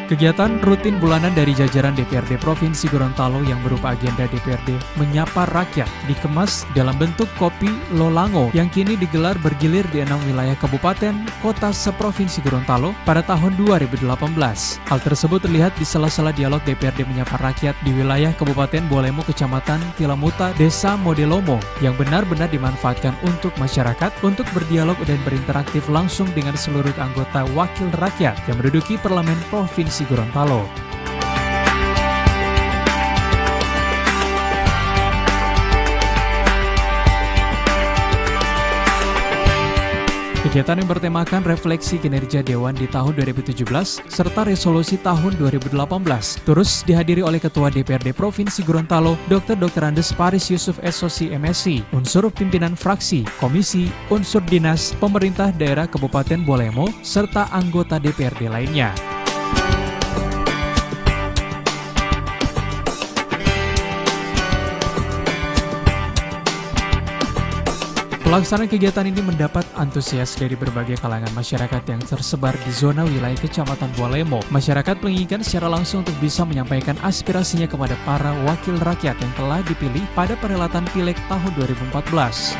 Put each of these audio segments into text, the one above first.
Kegiatan rutin bulanan dari jajaran DPRD Provinsi Gorontalo yang berupa agenda DPRD Menyapa Rakyat dikemas dalam bentuk kopi Lolango yang kini digelar bergilir di 6 wilayah kabupaten kota seprovinsi Gorontalo pada tahun 2018. Hal tersebut terlihat di sela-sela dialog DPRD Menyapa Rakyat di wilayah Kabupaten Bualemo, Kecamatan Tilamuta, Desa Modelomo yang benar-benar dimanfaatkan untuk masyarakat untuk berdialog dan berinteraktif langsung dengan seluruh anggota wakil rakyat yang menduduki Parlemen Provinsi Gorontalo. Kegiatan yang bertemakan refleksi kinerja Dewan di tahun 2017 serta resolusi tahun 2018 terus dihadiri oleh Ketua DPRD Provinsi Gorontalo Dr. Andes Paris Yusuf SOC MSI, unsur pimpinan fraksi, komisi, unsur dinas, pemerintah daerah Kabupaten Bualemo, serta anggota DPRD lainnya. Pelaksanaan kegiatan ini mendapat antusias dari berbagai kalangan masyarakat yang tersebar di zona wilayah Kecamatan Bualemo. Masyarakat menginginkan secara langsung untuk bisa menyampaikan aspirasinya kepada para wakil rakyat yang telah dipilih pada perhelatan Pileg tahun 2014.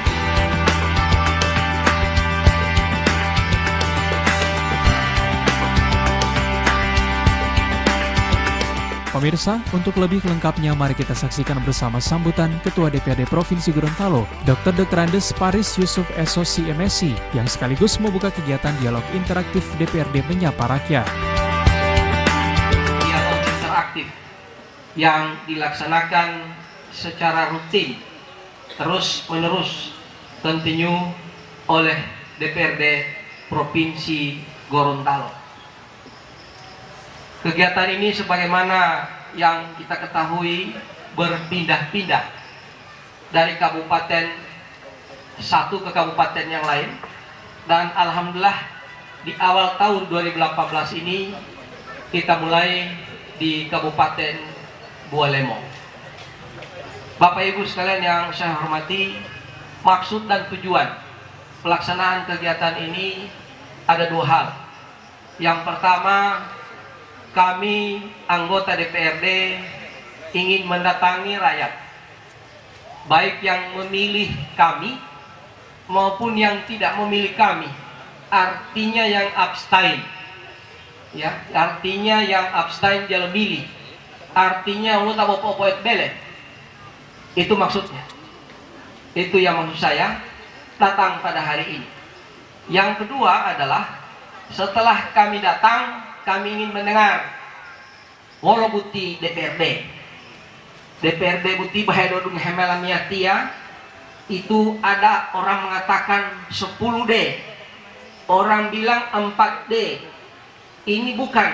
Pemirsa, untuk lebih lengkapnya mari kita saksikan bersama sambutan Ketua DPRD Provinsi Gorontalo, Dr. Andes Paris Yusuf SOC MSI, yang sekaligus membuka kegiatan dialog interaktif DPRD Menyapa Rakyat. Dialog interaktif yang dilaksanakan secara rutin, terus-menerus, continue oleh DPRD Provinsi Gorontalo. Kegiatan ini sebagaimana yang kita ketahui berpindah-pindah dari kabupaten satu ke kabupaten yang lain, dan alhamdulillah di awal tahun 2018 ini kita mulai di Kabupaten Bualemo. Bapak Ibu sekalian yang saya hormati, maksud dan tujuan pelaksanaan kegiatan ini ada dua hal. Yang pertama, kami anggota DPRD ingin mendatangi rakyat, baik yang memilih kami maupun yang tidak memilih kami, artinya yang abstain, ya, artinya yang abstain dia memilih, artinya lu tak popoet bele, itu maksudnya, itu yang maksud saya datang pada hari ini. Yang kedua adalah setelah kami datang, kami ingin mendengar walau buti DPRD buti bahedodung hemelamiatia itu ada orang mengatakan 10D, orang bilang 4D. Ini bukan,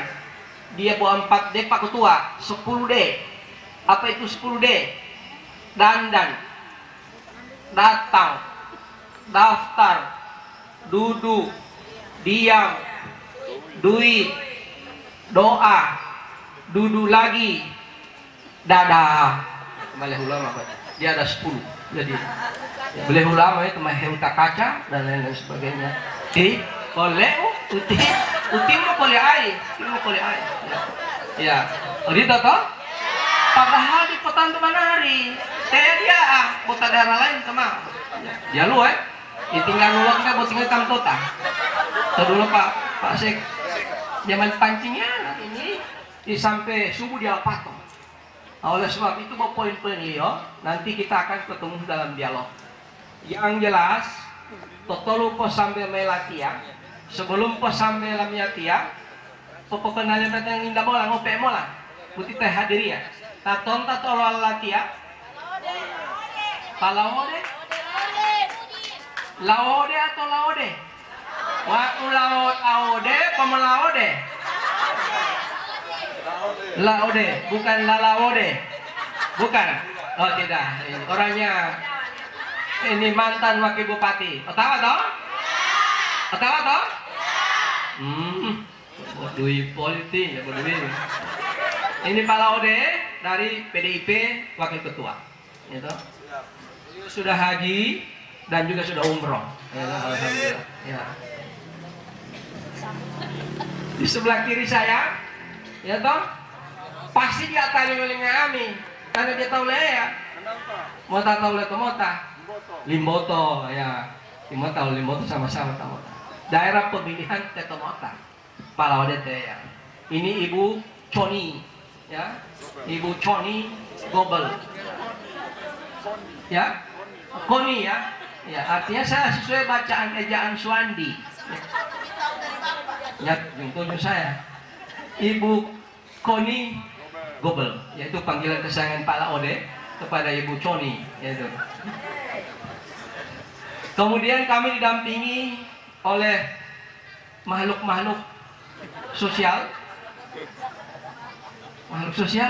dia bawa 4D Pak Ketua, 10D. Apa itu 10D? Dandan, datang, daftar, duduk, diam, duit, doa, duduk lagi, dadah. Boleh ulama, dia ada 10. Jadi boleh ulama itu maheu kaca dan lain-lain sebagainya. Boleh uti mau boleh air, ya. Rida toh? Padahal di petang manahari, dia kota daerah lain sama. Ya lu tinggal nulak kita buat tinggal kamtota. Dulu Pak Sek zaman pancingnya ini sampai subuh dia patok. Oleh sebab itu poin-poin Leo nanti kita akan ketemu dalam dialog. Yang jelas totolu pos sampai melatia, sebelum pos sampai lamiatia, popokenalnya datang indah bola ngope mola, putih teh hadiri ya. Taton tatolo latia, laode atau laode? Waktu laode, pemelaode. Laode, bukan lalaode. Bukan. Oh tidak, orangnya ini mantan wakil bupati. Tahu toh? Tahu toh? Bodui politik ya bodui. Ini Pak Laude dari PDIP wakil ketua. Gitu. Sudah haji dan juga sudah umroh. Alhamdulillah. Ya. Di sebelah kiri saya ya toh, pasti dia tanya oleh kami, karena dia tahu ya. Mota tahu le mota, Limboto ya, Limboto sama-sama tahu. Daerah pemilihan Tetomota, Palau Dete ya. Ini Ibu Choni, ya, Ibu Choni Gobel, ya, Koni ya, ya artinya saya sesuai bacaan ejaan Suandi. Ya, yang tunjuk saya, Ibu Koni Gobel, yaitu panggilan kesayangan Pak Laode kepada Ibu Choni, yaitu. Kemudian kami didampingi oleh makhluk-makhluk sosial,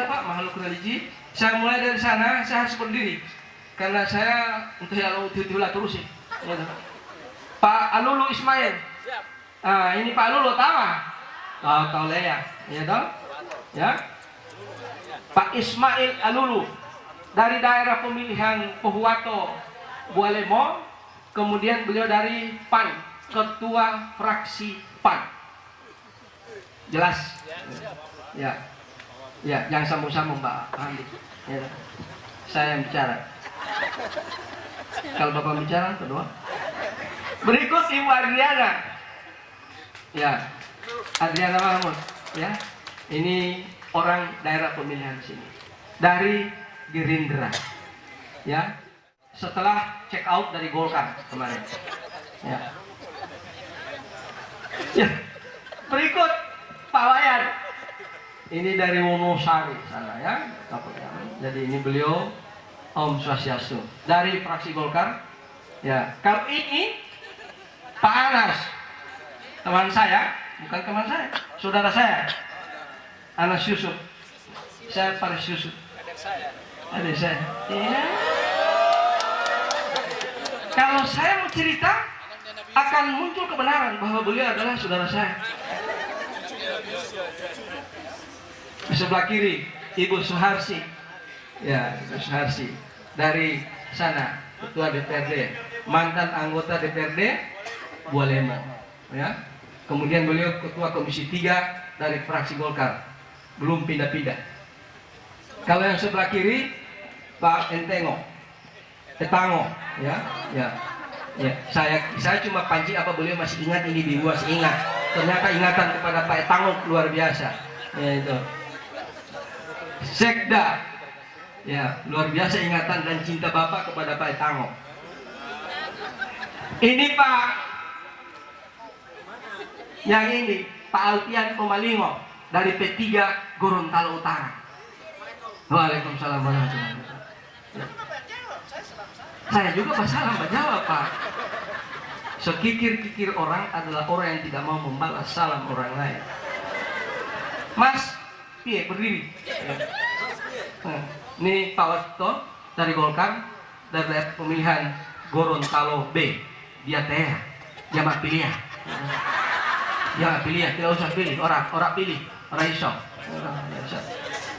Pak, makhluk religi. Saya mulai dari sana, saya harus berdiri karena saya untuk yang terus sih. Pak Alulu Ismail. Ini Pak Alulu tahu? Tahu ya, ya toh? Ya. Pak Ismail Alulu dari daerah pemilihan Pohuwato Bualemo, kemudian beliau dari PAN, ketua fraksi PAN. Jelas? Ya. Ya, jangan sambung-sambung Pak Andi. Ya. Saya yang bicara. Kalau Bapak bicara, kedua. Berikut Ibu Adriana. Ya, Adriana Mahmud. Ya, ini orang daerah pemilihan sini dari Gerindra. Ya, setelah check out dari Golkar kemarin. Ya. Ya. Berikut Pak Wayan. Ini dari Wonosari sana ya. Jadi ini beliau Om Swastiastu dari fraksi Golkar. Ya, kalau ini Pak Anas, teman saya, bukan teman saya, saudara saya, Anas Yusuf. Saya Paris Yusuf. Adik saya. Iya. Kalau saya mau cerita, akan muncul kebenaran bahwa beliau adalah saudara saya. Di sebelah kiri Ibu Suharsi, ya Ibu Suharsi dari sana, ketua DPRD, mantan anggota DPRD Bualemo, ya. Kemudian beliau ketua Komisi 3 dari fraksi Golkar, belum pindah-pindah. Kalau yang sebelah kiri Pak Etango, ya, ya, ya. Saya cuma panci apa beliau masih ingat ini di masih ingat. Ternyata ingatan kepada Pak Etango luar biasa, ya itu. Sekda, ya luar biasa ingatan dan cinta Bapak kepada Pak Etango. Ini Pak, yang ini Pak Alfian Pomalingo dari P3 Gorontalo Utara. Waalaikumsalam warahmatullahi wabarakatuh. Saya juga bersalam menjawab Pak. Sekikir-kikir orang adalah orang yang tidak mau membalas salam orang lain. Mas, iya berdiri. Ini Pak Wasto dari Golkar dari pemilihan Gorontalo B. Dia teh, dia mah pilih ya. Dia pilih ya, tidak usah pilih, orang pilih, orang iso.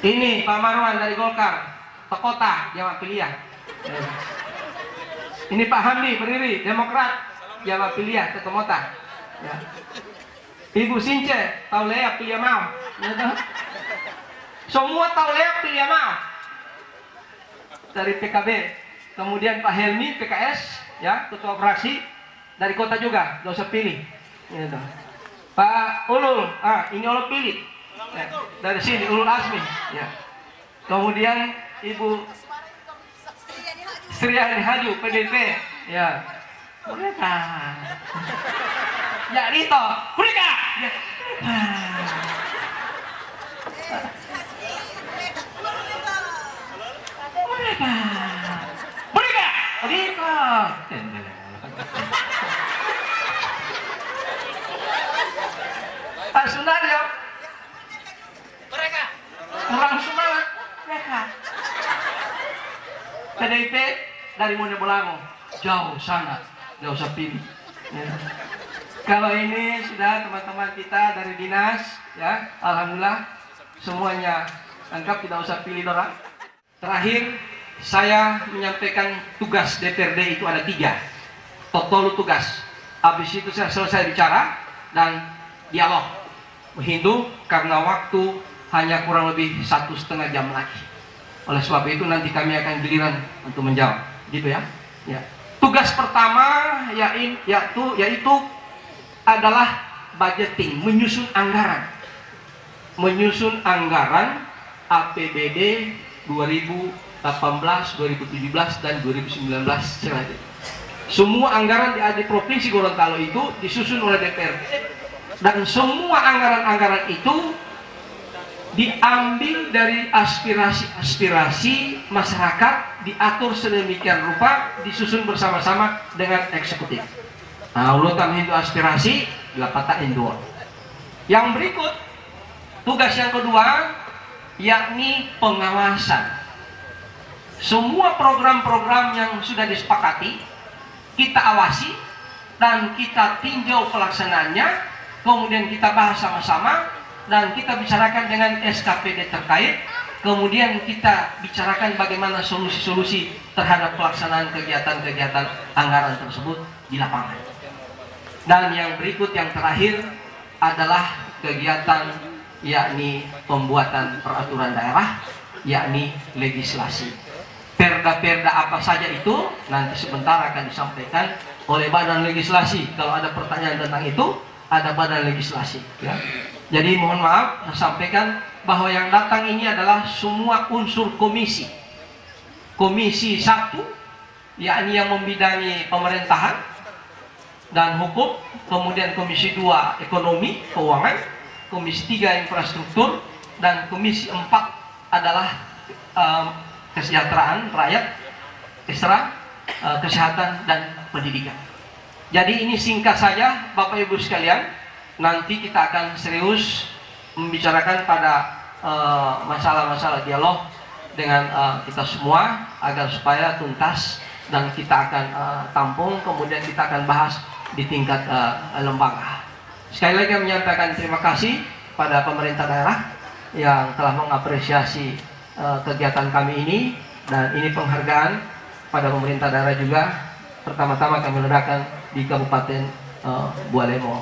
Ini Pak Marwan dari Golkar, Pak Kota, dia mah pilih ya. Ini Pak Hamdi berdiri, Demokrat, dia mah pilih ya, Tetomota. Ya. Ibu Since, tahu leak pilih mau. Semua tahu leak pilih mau. Dari PKB, kemudian Pak Helmi PKS, ya ketua fraksi dari kota juga, gak usah pilih. Gitu. Pak Ulul, ini Ulul pilih. Ya, dari sini Ulul Asmi. Ya. Kemudian Ibu Sriani Haju PDP, ya. Mereka. Ya Rito, mereka. Ya. Mereka. Rito. Pak Sundaryo. Mereka. Kurang semangat. Mereka. PDIP dari Mone Bolango. Jauh sangat. Gak usah pilih. Ya. Kalau ini sudah teman-teman kita dari dinas, ya, alhamdulillah semuanya lengkap, tidak usah pilih orang. Terakhir, saya menyampaikan tugas DPRD itu ada 3. Total tugas. Habis itu saya selesai bicara dan dialog. Hindu karena waktu hanya kurang lebih 1,5 jam lagi. Oleh sebab itu nanti kami akan giliran untuk menjawab, gitu ya. Ya. Tugas pertama yaitu adalah budgeting, menyusun anggaran. Menyusun anggaran APBD 2018, 2017 dan 2019 selanjutnya. Semua anggaran di Provinsi Gorontalo itu disusun oleh DPRD dan semua anggaran-anggaran itu diambil dari aspirasi-aspirasi masyarakat, diatur sedemikian rupa, disusun bersama-sama dengan eksekutif. Nah, urutan itu aspirasi, dilapata indua. Yang berikut, tugas yang kedua, yakni pengawasan. Semua program-program yang sudah disepakati, kita awasi dan kita tinjau pelaksanaannya, kemudian kita bahas sama-sama, dan kita bicarakan dengan SKPD terkait, kemudian kita bicarakan bagaimana solusi-solusi terhadap pelaksanaan kegiatan-kegiatan anggaran tersebut di lapangan. Dan yang berikut, yang terakhir adalah kegiatan yakni pembuatan peraturan daerah, yakni legislasi. Perda-perda apa saja itu nanti sebentar akan disampaikan oleh badan legislasi. Kalau ada pertanyaan tentang itu, ada badan legislasi, ya. Jadi mohon maaf, saya sampaikan bahwa yang datang ini adalah semua unsur komisi. Komisi 1, yakni yang membidangi pemerintahan dan hukum, kemudian komisi 2 ekonomi, keuangan, komisi 3 infrastruktur, dan komisi 4 adalah kesejahteraan rakyat, kesehatan dan pendidikan. Jadi ini singkat saja Bapak Ibu sekalian, nanti kita akan serius membicarakan pada masalah-masalah dialog dengan kita semua agar supaya tuntas dan kita akan tampung, kemudian kita akan bahas di tingkat lembaga. Sekali lagi kami menyampaikan terima kasih pada pemerintah daerah yang telah mengapresiasi kegiatan kami ini, dan ini penghargaan pada pemerintah daerah juga. Pertama-tama kami ledakan di Kabupaten Bualemo.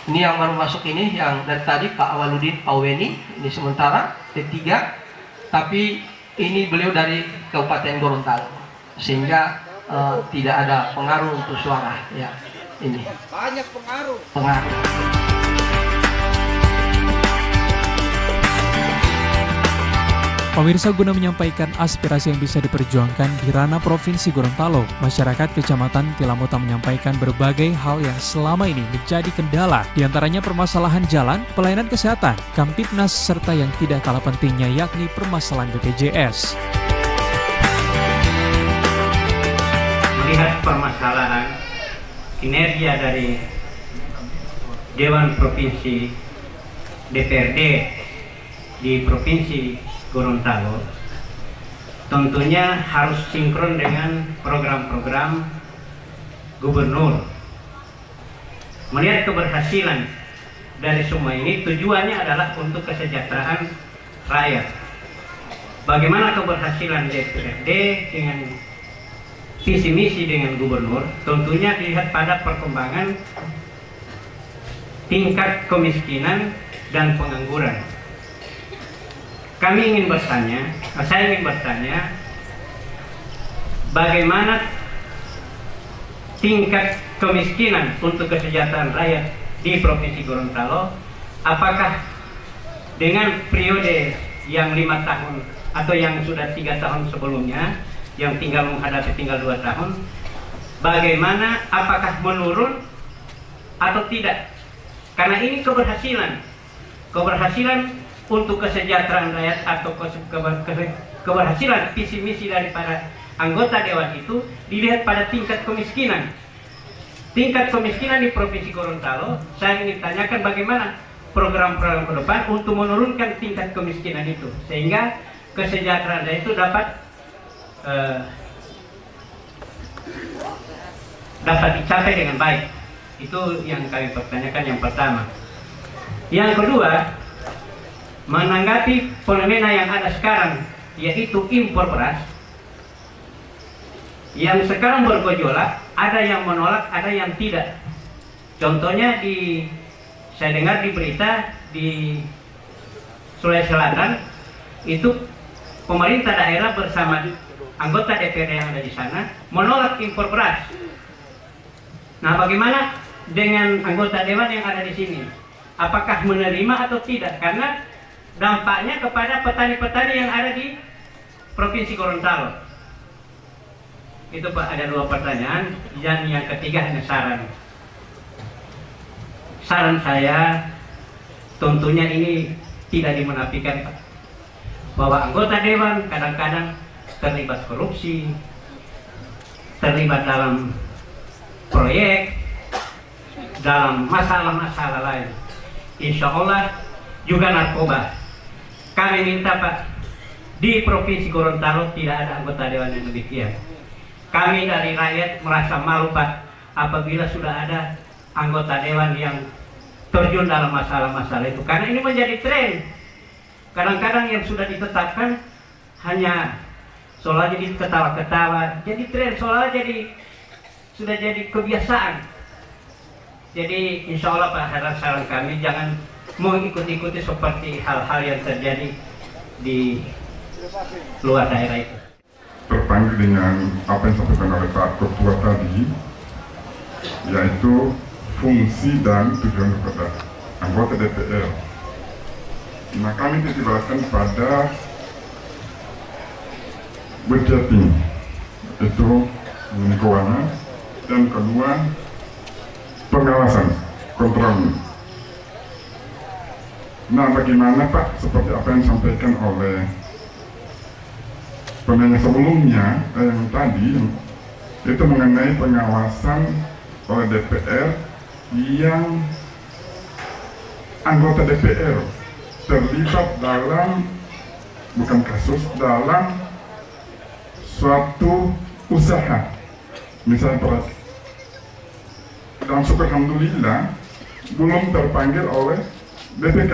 Ini yang baru masuk ini, yang dari tadi Pak Awaludin Pauweni, ini sementara T3, tapi ini beliau dari Kabupaten Gorontalo, sehingga tidak ada pengaruh untuk suara, ya. Ini banyak pengaruh. Pemirsa, guna menyampaikan aspirasi yang bisa diperjuangkan di ranah Provinsi Gorontalo, masyarakat Kecamatan Tilamota menyampaikan berbagai hal yang selama ini menjadi kendala, diantaranya permasalahan jalan, pelayanan kesehatan, Kamtibnas, serta yang tidak kalah pentingnya yakni permasalahan BPJS. Melihat permasalahan kinerja dari Dewan Provinsi DPRD di Provinsi Gorontalo, tentunya harus sinkron dengan program-program gubernur. Melihat keberhasilan dari semua ini, tujuannya adalah untuk kesejahteraan rakyat. Bagaimana keberhasilan DPRD dengan visi misi dengan gubernur, tentunya dilihat pada perkembangan tingkat kemiskinan dan pengangguran. Saya ingin bertanya, bagaimana tingkat kemiskinan untuk kesejahteraan rakyat di Provinsi Gorontalo? Apakah dengan periode yang 5 tahun atau yang sudah 3 tahun sebelumnya, yang tinggal menghadapi tinggal 2 tahun, bagaimana, apakah menurun atau tidak? Karena ini keberhasilan untuk kesejahteraan rakyat atau keberhasilan visi misi daripada anggota dewan itu dilihat pada tingkat kemiskinan. Tingkat kemiskinan di Provinsi Gorontalo, saya ingin tanyakan bagaimana program-program ke depan untuk menurunkan tingkat kemiskinan itu, sehingga kesejahteraan rakyat itu dapat dicapai dengan baik. Itu yang kami pertanyakan yang pertama. Yang kedua, menanggapi fenomena yang ada sekarang, yaitu impor beras yang sekarang bergejolak, ada yang menolak, ada yang tidak. Contohnya saya dengar di berita di Sulawesi Selatan itu pemerintah daerah bersama anggota DPRD yang ada di sana menolak impor beras. Nah, bagaimana dengan anggota dewan yang ada di sini? Apakah menerima atau tidak? Karena dampaknya kepada petani-petani yang ada di Provinsi Gorontalo. Itu Pak, ada 2 pertanyaan. Dan yang ketiga hanya saran. Saran saya, tentunya ini tidak dimenafikan Pak, bahwa anggota dewan kadang-kadang terlibat korupsi, terlibat dalam proyek, dalam masalah-masalah lain. Insya Allah juga narkoba. Kami minta Pak, di Provinsi Gorontalo tidak ada anggota dewan yang demikian. Kami dari rakyat merasa malu Pak apabila sudah ada anggota dewan yang terjun dalam masalah-masalah itu, karena ini menjadi tren. Kadang-kadang yang sudah ditetapkan hanya seolah jadi ketawa-ketawa, jadi tren, seolah sudah jadi kebiasaan. Jadi insya Allah Pak, saran kami jangan mengikut-ikuti seperti hal-hal yang terjadi di luar daerah itu. Terpanggil dengan apa yang disampaikan oleh Pak Ketua tadi, yaitu fungsi dan tujuan kepada anggota DPR. Nah, kami ditibakan pada budgeting, itu keuangan, dan kedua pengawasan, kontrol. Nah, bagaimana Pak, seperti apa yang disampaikan oleh penanya sebelumnya, yang tadi, itu mengenai pengawasan oleh DPR yang anggota DPR terlibat dalam, bukan kasus, dalam suatu usaha, misalnya proyek. Dan syukur alhamdulillah belum terpanggil oleh BPK.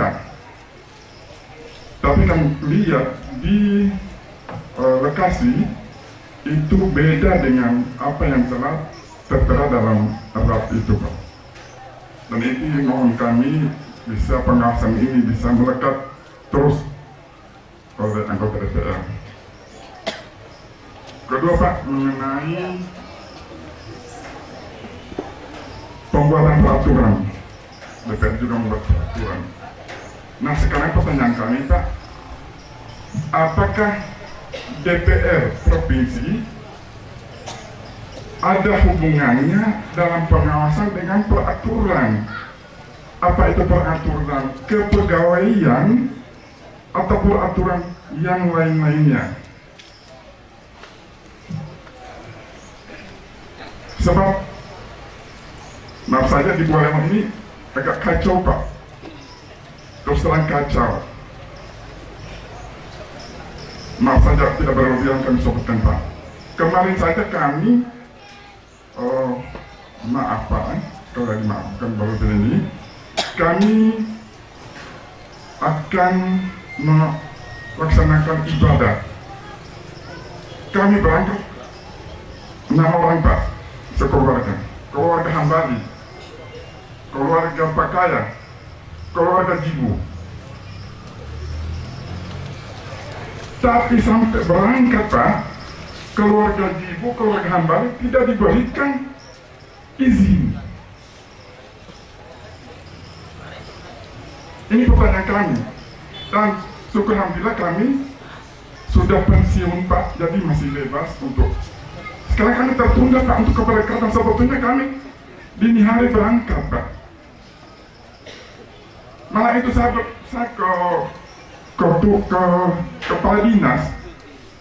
Tapi kan lihat di lokasi itu beda dengan apa yang telah tertera dalam draft itu Pak. Dan ini mohon kami bisa pengawasan ini bisa melekat terus oleh anggota DPR. Kedua Pak, mengenai pembuatan peraturan, DPR juga membuat peraturan. Nah, sekarang pertanyaan kami Pak, apakah DPR provinsi ada hubungannya dalam pengawasan dengan peraturan? Apa itu peraturan kepegawaian atau peraturan yang lain-lainnya? Sebab maaf saja di Buleleng ini agak kacau Pak, terus terang kacau. Maaf saja tidak berlebihan kami sebutkan Pak. Kemarin saja kami maaf Pak, kalau dimaafkan berlebihan ini, kami akan melaksanakan ibadah. Kami berangkat 6 orang Pak, sekeluarga, keluarga Hambali, keluarga Pakaya, keluarga Jibu. Tapi sampai berangkat Pak, keluarga Jibu, keluarga Hambali tidak diberikan izin. Ini pertanyaan kami. Dan syukur alhamdulillah kami sudah pensiun Pak, jadi masih bebas untuk. Sekarang kami tertunda Pak untuk keberangkatan, sebetulnya kami dini hari berangkat Pak. Malah itu saya ke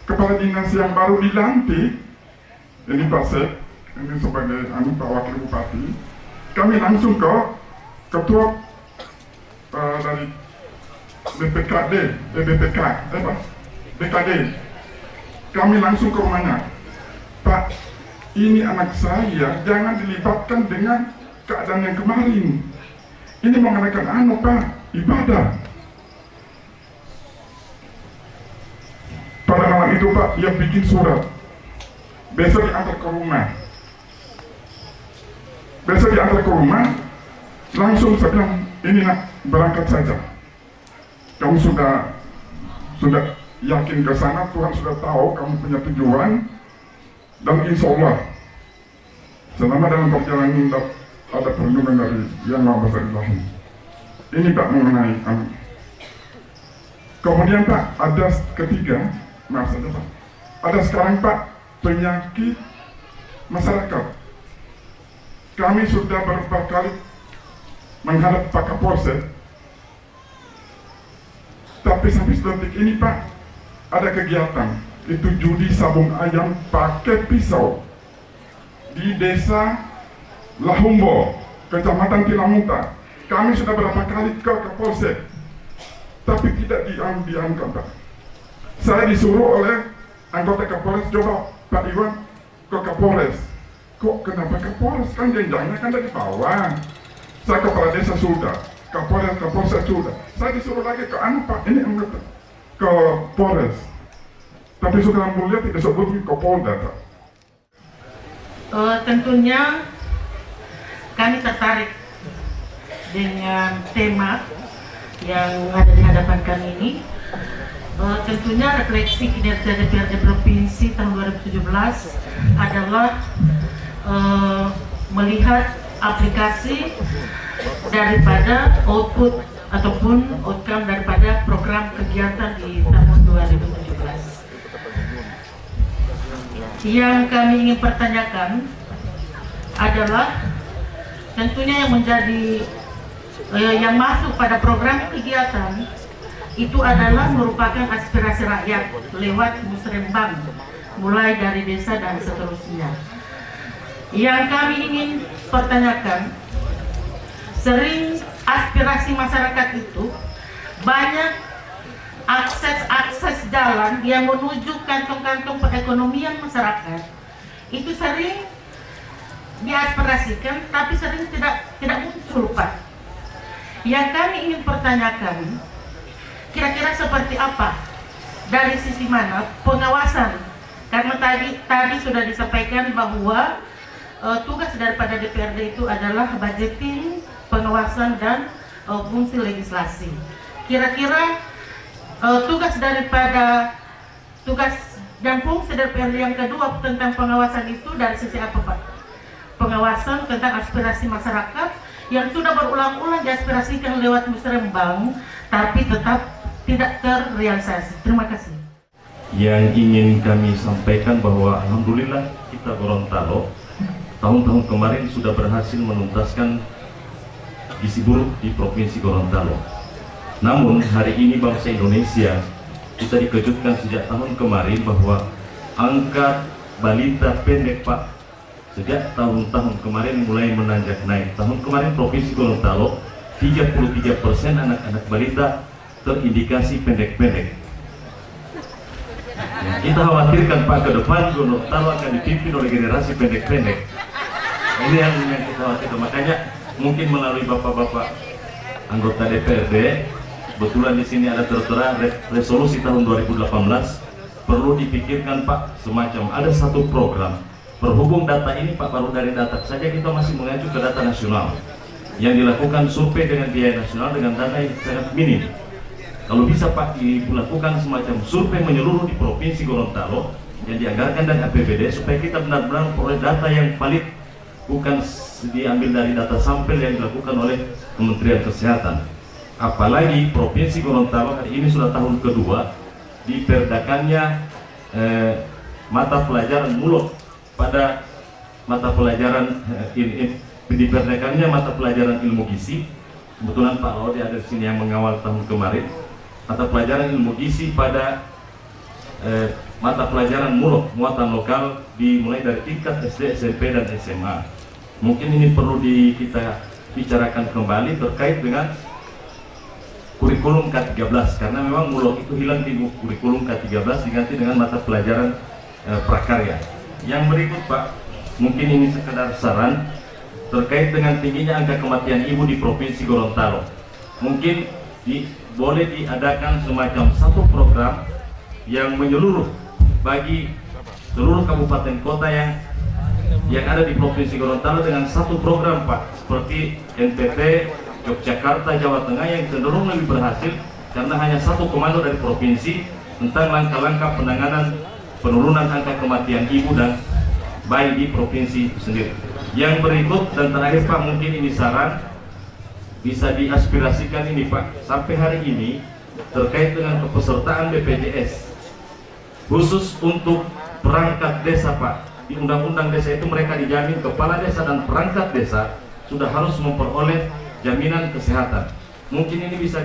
kepala dinas yang baru dilantik, ini Pak Sek, ini sebagai Pak Wakil Bupati, kami langsung ke ketua dari BKD, kami langsung ke rumahnya, Pak, ini anak saya jangan dilibatkan dengan keadaan yang kemarin, ini mengadakan Pak, ibadah. Pada malam itu Pak, yang bikin surat, besok diantar ke rumah, langsung saya bilang, ini nak berangkat saja. kamu sudah yakin ke sana, Tuhan sudah tahu kamu punya tujuan, dan insya Allah selama dalam perjalanan ini ada perlindungan dari Yang Maha Besar Ilahi. Ini Pak mengenai kami. Kemudian Pak, ada ketiga, maaf saja Pak, ada sekarang Pak penyakit masyarakat. Kami sudah beberapa kali menghadap Pak Kapolsek, tapi sampai detik ini Pak, ada kegiatan, itu judi sabung ayam pakai pisau di desa Lahumbo, Kecamatan Tilamuta. Kami sudah berapa kali ke Kapolsek, tapi tidak diangkat Pak. Saya disuruh oleh anggota Kapolres, coba Pak Iwan ke Kapolres. Kok kenapa Kapolres? Kan jenjangnya kan dari bawah. Saya kepala desa sudah, Kapolsek sudah. Saya disuruh lagi ke Pak, ini anggota ke Polres. Tapi sudah mulia tidak sebut ke Polda Pak. Tentunya kami tertarik dengan tema yang ada di hadapan kami ini. Tentunya refleksi kinerja DPRD Provinsi tahun 2017 adalah melihat aplikasi daripada output ataupun outcome daripada program kegiatan di tahun 2017. Yang kami ingin pertanyakan adalah tentunya yang menjadi yang masuk pada program kegiatan itu adalah merupakan aspirasi rakyat lewat musrembang mulai dari desa dan seterusnya. Yang kami ingin pertanyakan, sering aspirasi masyarakat itu banyak akses jalan yang menuju kantong-kantong perekonomian masyarakat itu sering diaspirasikan, tapi sering tidak muncul Pak. Yang kami ingin pertanyakan, kira-kira seperti apa, dari sisi mana pengawasan? Karena tadi sudah disampaikan bahwa tugas daripada DPRD itu adalah budgeting, pengawasan, dan fungsi legislasi. Kira-kira tugas dan fungsi DPRD yang kedua tentang pengawasan itu dari sisi apa Pak? Pengawasan tentang aspirasi masyarakat yang sudah berulang-ulang diaspirasikan lewat musrembang, tapi tetap tidak terrealisasi. Terima kasih. Yang ingin kami sampaikan bahwa alhamdulillah kita Gorontalo tahun-tahun kemarin sudah berhasil menuntaskan gizi buruk di Provinsi Gorontalo. Namun hari ini bangsa Indonesia kita dikejutkan sejak tahun kemarin bahwa angka balita pendek Pak sejak tahun-tahun kemarin mulai menanjak naik. Tahun kemarin Provinsi Gorontalo 33% anak-anak balita terindikasi pendek-pendek. Ya, kita khawatirkan Pak ke depan Gorontalo akan dipimpin oleh generasi pendek-pendek. Ini yang kita khawatirkan. Makanya mungkin melalui bapak-bapak anggota DPRD, kebetulan di sini ada tertera resolusi tahun 2018, perlu dipikirkan Pak semacam ada satu program. Berhubung data ini Pak baru dari data saja kita masih mengacu ke data nasional yang dilakukan survei dengan biaya nasional dengan dana yang sangat minim. Kalau bisa Pak dilakukan semacam survei menyeluruh di Provinsi Gorontalo yang dianggarkan dari APBD supaya kita benar-benar memperoleh data yang valid, bukan diambil dari data sampel yang dilakukan oleh Kementerian Kesehatan. Apalagi Provinsi Gorontalo hari ini sudah tahun kedua diperdakannya mata pelajaran muluk pada mata pelajaran diperdakannya mata pelajaran ilmu gizi. Kebetulan Pak Laudi ada di sini yang mengawal tahun kemarin. Mata pelajaran ilmu gizi pada mata pelajaran muluk muatan lokal dimulai dari tingkat SD, SMP, dan SMA. Mungkin ini perlu kita bicarakan kembali terkait dengan kurikulum K13, karena memang muluk itu hilang di kurikulum K13 diganti dengan mata pelajaran prakarya. Yang berikut Pak, mungkin ini sekedar saran terkait dengan tingginya angka kematian ibu di Provinsi Gorontalo. Mungkin boleh diadakan semacam satu program yang menyeluruh bagi seluruh kabupaten kota yang ada di Provinsi Gorontalo dengan satu program Pak, seperti NTT, Yogyakarta, Jawa Tengah yang cenderung lebih berhasil karena hanya satu komando dari provinsi tentang langkah-langkah penanganan penurunan angka kematian ibu dan bayi di provinsi itu sendiri. Yang berikut dan terakhir Pak, mungkin ini saran bisa diaspirasikan ini Pak, sampai hari ini terkait dengan kepesertaan BPJS khusus untuk perangkat desa Pak. Di undang-undang desa itu mereka dijamin kepala desa dan perangkat desa sudah harus memperoleh jaminan kesehatan. Mungkin ini bisa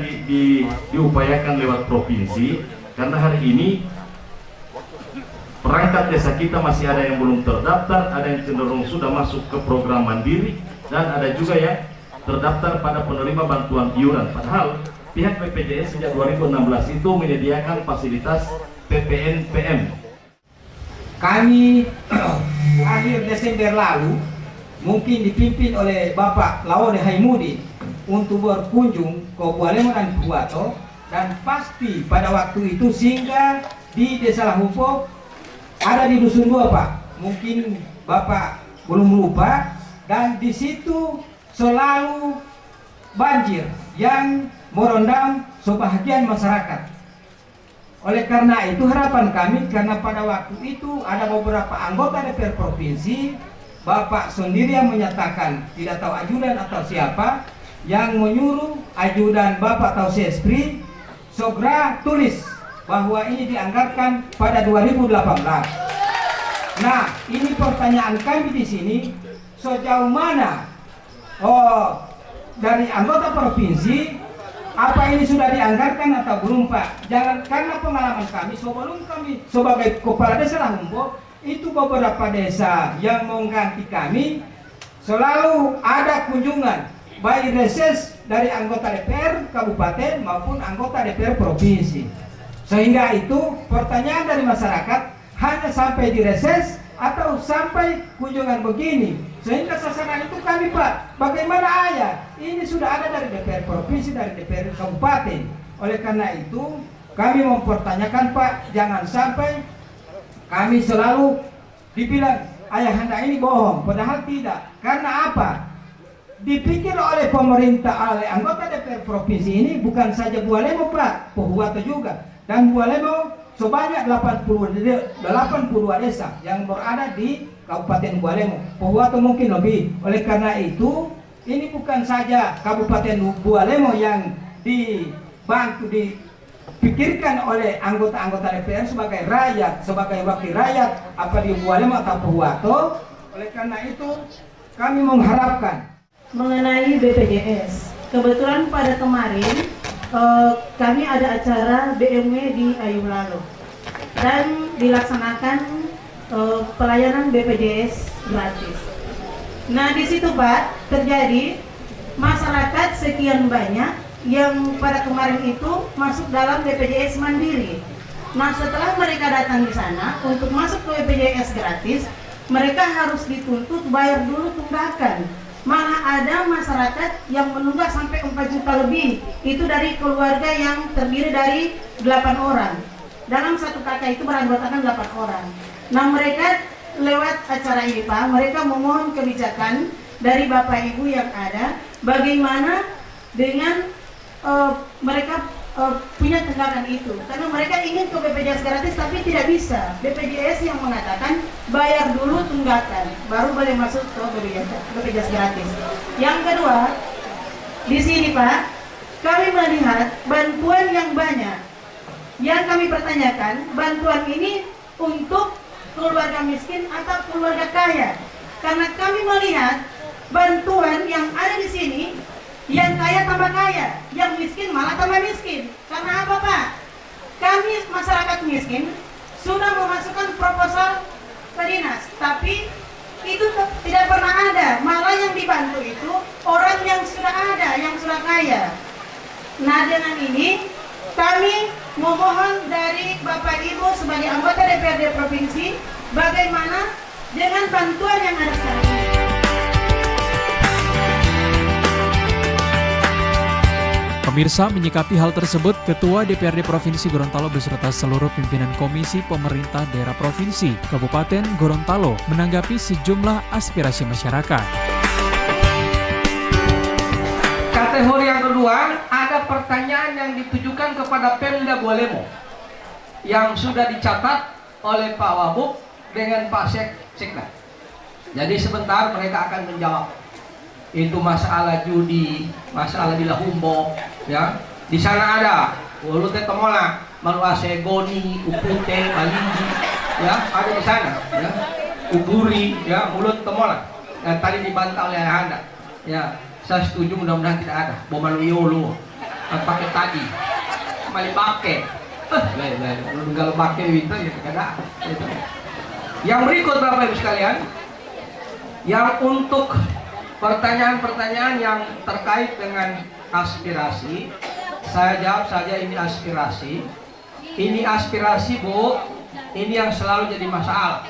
diupayakan lewat provinsi, karena hari ini perangkat desa kita masih ada yang belum terdaftar, ada yang cenderung sudah masuk ke program mandiri, dan ada juga yang terdaftar pada penerima bantuan iuran. Padahal pihak BPJS sejak 2016 itu menyediakan fasilitas PPNPM. Kami akhir Desember lalu mungkin dipimpin oleh Bapak Laode Haimudi untuk berkunjung ke Bualemo dan Puato, dan pasti pada waktu itu singgah di Desa Lahumpo, ada di Dusun 2 Pak, mungkin Bapak belum lupa, dan di situ selalu banjir yang merendam sebahagian masyarakat. Oleh karena itu harapan kami, karena pada waktu itu ada beberapa anggota DPR provinsi, Bapak sendiri yang menyatakan tidak tahu ajudan atau siapa yang menyuruh ajudan Bapak atau Sespri segera tulis bahwa ini dianggarkan pada 2018. Nah, ini pertanyaan kami di sini, sejauh mana dari anggota provinsi, apa ini sudah dianggarkan atau belum Pak? Jangan, karena pengalaman kami sebelum kami sebagai kepala desa Lahumpo, itu beberapa desa yang mengganti kami selalu ada kunjungan baik reses dari anggota DPR kabupaten maupun anggota DPR provinsi. Sehingga itu pertanyaan dari masyarakat hanya sampai di reses atau sampai kunjungan begini. Sehingga sasaran itu kami Pak, bagaimana ayah? Ini sudah ada dari DPR provinsi, dari DPR kabupaten. Oleh karena itu kami mempertanyakan Pak, jangan sampai kami selalu dibilang ayahanda ini bohong, padahal tidak. Karena apa? Dipikir oleh pemerintah, oleh anggota DPR provinsi ini bukan saja Bualemo Pak, Pohuwato juga. Dan Bualemo sebanyak 82 desa yang berada di Kabupaten Bualemo. Pohuwato mungkin lebih. Oleh karena itu, ini bukan saja Kabupaten Bualemo yang dibantu, dipikirkan oleh anggota-anggota DPR sebagai rakyat, sebagai wakil rakyat, apa di Bualemo atau Pohuwato. Oleh karena itu, kami mengharapkan mengenai BPJS. Kebetulan pada kemarin kami ada acara BMW di Ayung Lalu dan dilaksanakan pelayanan BPJS gratis. Nah di situ Pak terjadi masyarakat sekian banyak yang pada kemarin itu masuk dalam BPJS mandiri. Nah setelah mereka datang di sana untuk masuk ke BPJS gratis, mereka harus dituntut bayar dulu tunggakan. Malah ada masyarakat yang menunggak sampai 4 juta lebih. Itu dari keluarga yang terdiri dari 8 orang. Dalam satu kakak itu beranggotakan 8 orang. Nah mereka lewat acara ini Pak, mereka memohon kebijakan dari Bapak Ibu yang ada, bagaimana dengan mereka punya tunggakan itu. Karena mereka ingin ke BPJS gratis tapi tidak bisa. BPJS yang mengatakan bayar dulu tunggakan, baru boleh masuk ke BPJS gratis. Yang kedua, di sini Pak, kami melihat bantuan yang banyak. Yang kami pertanyakan, bantuan ini untuk keluarga miskin atau keluarga kaya? Karena kami melihat bantuan yang ada di sini, yang kaya tambah kaya, yang miskin malah tambah miskin. Karena apa Pak? Kami masyarakat miskin sudah memasukkan proposal ke dinas, tapi itu tidak pernah ada. Malah yang dibantu itu orang yang sudah ada, yang sudah kaya. Nah dengan ini kami memohon dari Bapak Ibu sebagai anggota DPRD Provinsi, bagaimana dengan bantuan yang ada sekarang ini. Pemirsa, menyikapi hal tersebut, Ketua DPRD Provinsi Gorontalo beserta seluruh pimpinan Komisi Pemerintah Daerah Provinsi Kabupaten Gorontalo menanggapi sejumlah aspirasi masyarakat. Kategori yang kedua, ada pertanyaan yang ditujukan kepada Pemda Bualemo yang sudah dicatat oleh Pak Wabuk dengan Pak Sekda. Jadi sebentar mereka akan menjawab. Itu masalah judi, masalah di Lahumbo, ya. Di sana ada Ulu Teh Tomola, Maluase, Goni, Upute, Malindi, ya, ada di sana, ya. Uburi, ya, Mulut Tomola. Yang tadi dibantah oleh Anda, ya. Saya setuju, mudah-mudahan tidak ada. Bomaluyolo, pakai tadi, Malibake, kalau pakai itu ya tidak ada. Yang berikut Bapak Ibu sekalian, yang untuk pertanyaan-pertanyaan yang terkait dengan aspirasi, saya jawab saja ini aspirasi. Ini aspirasi Bu, ini yang selalu jadi masalah.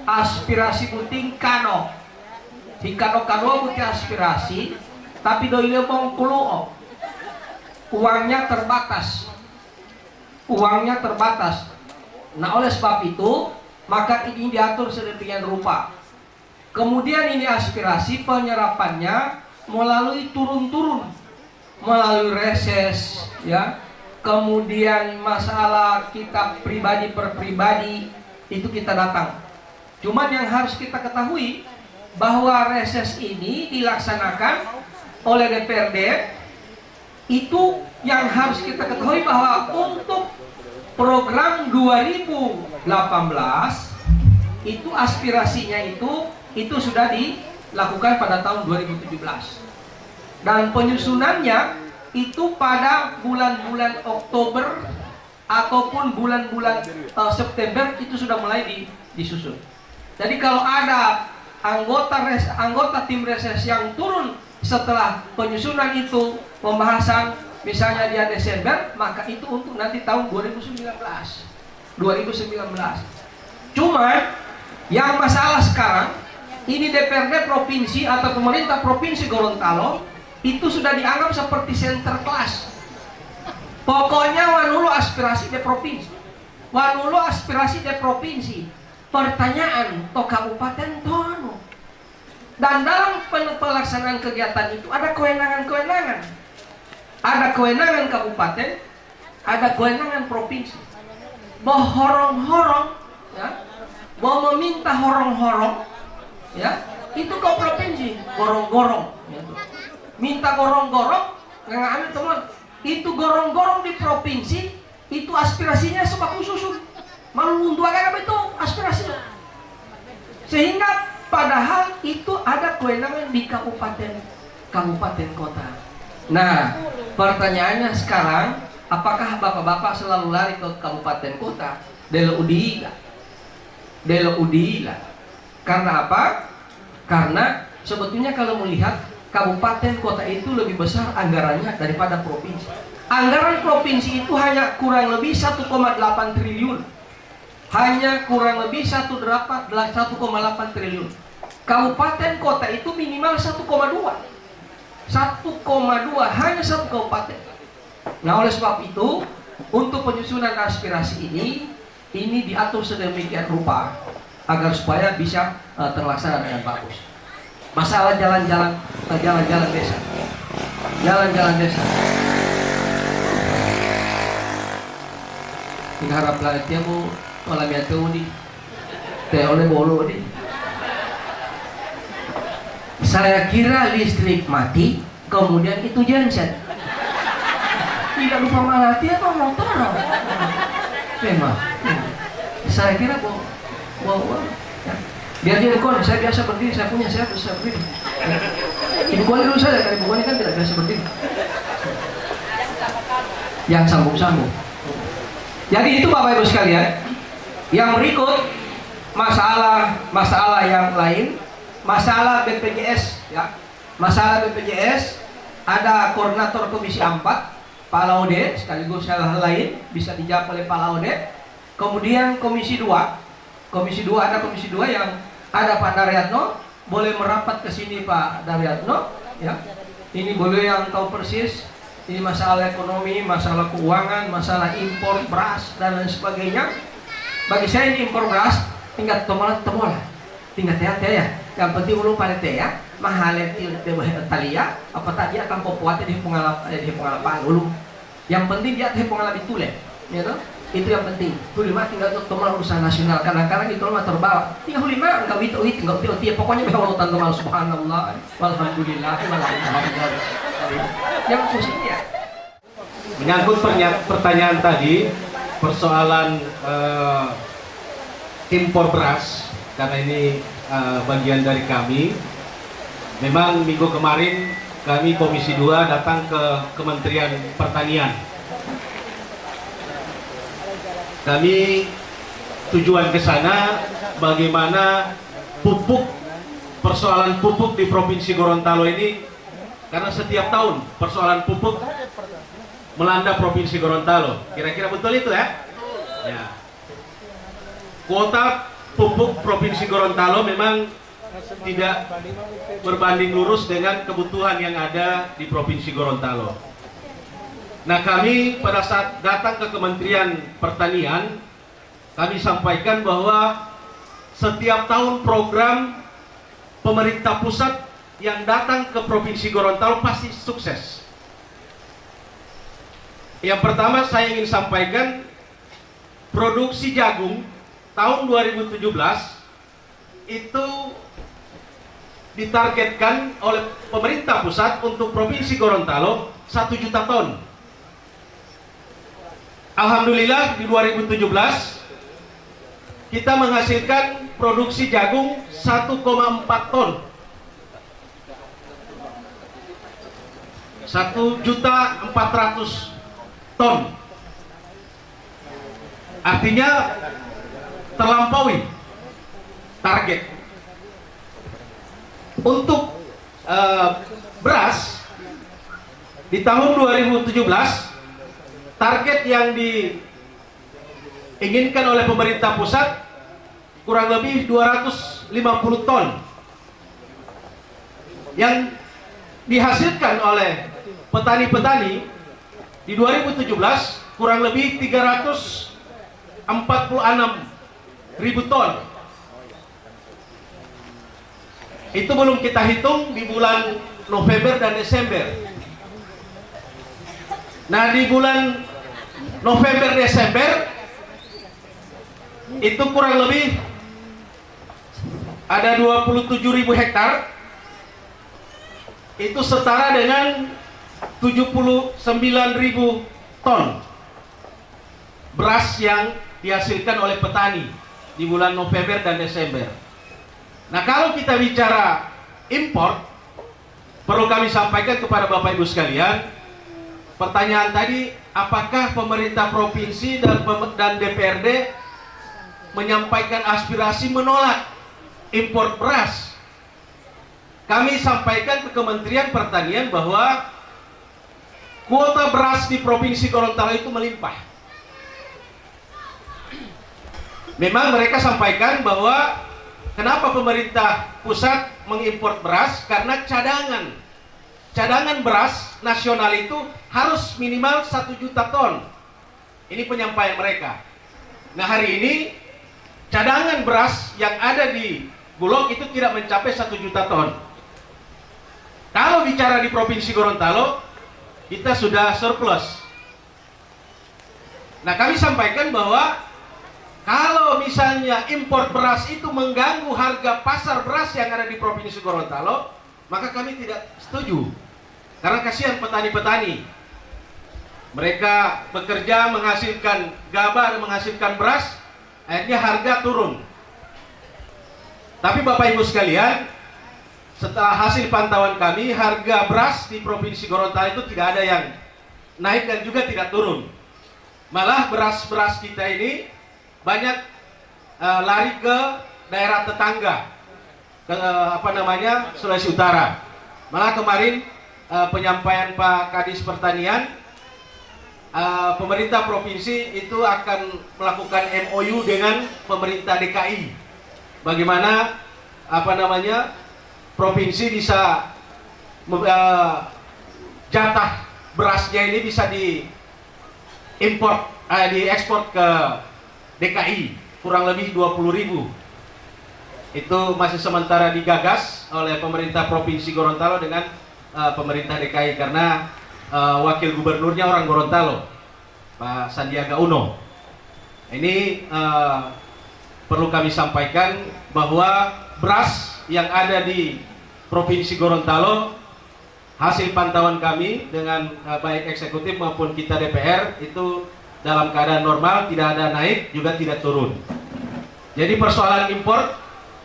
Aspirasi Bu tingkano. Tingkano buti aspirasi, tapi doile bongkulu. Uangnya terbatas. Uangnya terbatas. Nah, oleh sebab itu, maka ini diatur sedemikian rupa. Kemudian ini aspirasi penyerapannya melalui turun-turun, melalui reses, ya. Kemudian masalah kita pribadi per pribadi itu kita datang. Cuman yang harus kita ketahui bahwa reses ini dilaksanakan oleh DPRD. Itu yang harus kita ketahui bahwa untuk program 2018 itu aspirasinya itu sudah dilakukan pada tahun 2017 dan penyusunannya itu pada bulan-bulan Oktober ataupun bulan-bulan September itu sudah mulai disusun. Jadi kalau ada anggota tim reses yang turun setelah penyusunan itu, pembahasan misalnya dia Desember, maka itu untuk nanti tahun 2019. Cuman yang masalah sekarang ini DPRD provinsi atau pemerintah provinsi Gorontalo itu sudah dianggap seperti center class. Pokoknya wanulo aspirasi di provinsi, wanulo aspirasi di provinsi. Pertanyaan to kabupaten tono. Dan dalam pelaksanaan kegiatan itu ada kewenangan-kewenangan. Ada kewenangan kabupaten, ada kewenangan provinsi. Mau horong-horong, ya, mau meminta horong-horong, ya, itu ke provinsi, gorong-gorong. Ya. Minta gorong-gorong, nggak ambil teman. Itu gorong-gorong di provinsi, itu aspirasinya sebaku susun. Malu dua kali itu aspirasinya. Sehingga padahal itu ada kewenangan di kabupaten kota. Nah, pertanyaannya sekarang, apakah bapak-bapak selalu lari ke kabupaten kota? Delo udila. Karena apa? Karena sebetulnya kalau melihat kabupaten kota itu lebih besar anggarannya daripada provinsi. Anggaran provinsi itu hanya kurang lebih 1,8 triliun. Hanya kurang lebih 1,8 triliun. Kabupaten kota itu minimal 1,2. 1,2 hanya satu kabupaten. Nah, oleh sebab itu untuk penyusunan aspirasi ini diatur sedemikian rupa agar supaya bisa terlaksana dengan bagus. Masalah jalan-jalan desa. Jalan-jalan desa. Kita harap dia mau malam itu di teh oleh bolu di. Saya kira listrik mati, kemudian itu genset. Tidak lupa mati atau motor. Memang. Saya kira wow. Biar dia kon, saya biasa berdiri, saya bisa berdiri. Ibu Koni dulu saja, Ibu Koni kan tidak biasa berdiri. Yang sambung-sambung. Jadi itu Bapak Ibu sekalian. Yang berikut masalah yang lain, masalah BPJS, ya. Masalah BPJS ada koordinator Komisi 4, Pak Laude, sekaligus hal lain bisa dijawab oleh Pak Laude. Kemudian Komisi 2 ada Komisi 2 yang ada Pak Daryatno, boleh merapat ke sini Pak Daryatno, ya. Ini boleh yang tahu persis ini masalah ekonomi, masalah keuangan, masalah impor beras dan lain sebagainya. Bagi saya ini impor beras tingkat temola. tinggal teh ya. Yang penting ulun pada teh ya, mahalet talia, apa tadi akan popuat di pengalaman ulun. Yang penting dia teh pengalaman tulen, ya toh? Itu yang penting. Hulima tinggal untuk teman urusan nasional. Kadang-kadang itu mah terbawa. Tinggal hulima enggak wit, enggak wit, pokoknya bisa urutan teman subhanallah, walhamdulillah, walhamdulillah. Yang khususnya menyangkut pertanyaan tadi, persoalan impor beras, karena ini bagian dari kami. Memang minggu kemarin kami Komisi 2 datang ke Kementerian Pertanian. Kami tujuan ke sana bagaimana persoalan pupuk di Provinsi Gorontalo ini, karena setiap tahun persoalan pupuk melanda Provinsi Gorontalo. Kira-kira betul itu ya? Ya. Kuota pupuk Provinsi Gorontalo memang tidak berbanding lurus dengan kebutuhan yang ada di Provinsi Gorontalo. Nah, kami pada saat datang ke Kementerian Pertanian, kami sampaikan bahwa setiap tahun program pemerintah pusat yang datang ke Provinsi Gorontalo pasti sukses. Yang pertama saya ingin sampaikan, produksi jagung tahun 2017 itu ditargetkan oleh pemerintah pusat untuk Provinsi Gorontalo 1 juta ton. Alhamdulillah di 2017 kita menghasilkan produksi jagung 1,4 ton. 1.400.000 ton. Artinya terlampaui target. Untuk beras di tahun 2017 target yang diinginkan oleh pemerintah pusat kurang lebih 250 ton. Yang dihasilkan oleh petani-petani di 2017 kurang lebih 346.000 ton. Itu belum kita hitung di bulan November dan Desember. Nah, di bulan November Desember itu kurang lebih ada 27.000 hektar. Itu setara dengan 79.000 ton beras yang dihasilkan oleh petani di bulan November dan Desember. Nah, kalau kita bicara impor, perlu kami sampaikan kepada Bapak Ibu sekalian, pertanyaan tadi, apakah pemerintah provinsi dan DPRD menyampaikan aspirasi menolak impor beras? Kami sampaikan ke Kementerian Pertanian bahwa kuota beras di Provinsi Gorontalo itu melimpah. Memang mereka sampaikan bahwa kenapa pemerintah pusat mengimpor beras? Karena cadangan beras nasional itu harus minimal 1 juta ton. Ini penyampaian mereka. Nah, hari ini cadangan beras yang ada di Bulog itu tidak mencapai 1 juta ton. Kalau bicara di Provinsi Gorontalo, kita sudah surplus. Nah, kami sampaikan bahwa kalau misalnya impor beras itu mengganggu harga pasar beras yang ada di Provinsi Gorontalo, maka kami tidak setuju. Karena kasihan petani-petani. Mereka bekerja menghasilkan gabah dan menghasilkan beras, akhirnya harga turun. Tapi Bapak Ibu sekalian, setelah hasil pantauan kami, harga beras di Provinsi Gorontalo itu tidak ada yang naik dan juga tidak turun. Malah beras-beras kita ini banyak lari ke daerah tetangga, ke Sulawesi Utara. Malah kemarin penyampaian Pak Kadis Pertanian, pemerintah provinsi itu akan melakukan MOU dengan pemerintah DKI. Bagaimana provinsi bisa jatah berasnya ini bisa diekspor ke DKI kurang lebih 20.000. itu masih sementara digagas oleh pemerintah Provinsi Gorontalo dengan pemerintah DKI, karena wakil gubernurnya orang Gorontalo, Pak Sandiaga Uno. Ini perlu kami sampaikan bahwa beras yang ada di Provinsi Gorontalo, hasil pantauan kami dengan baik eksekutif maupun kita DPR, itu dalam keadaan normal, tidak ada naik juga tidak turun. Jadi persoalan impor,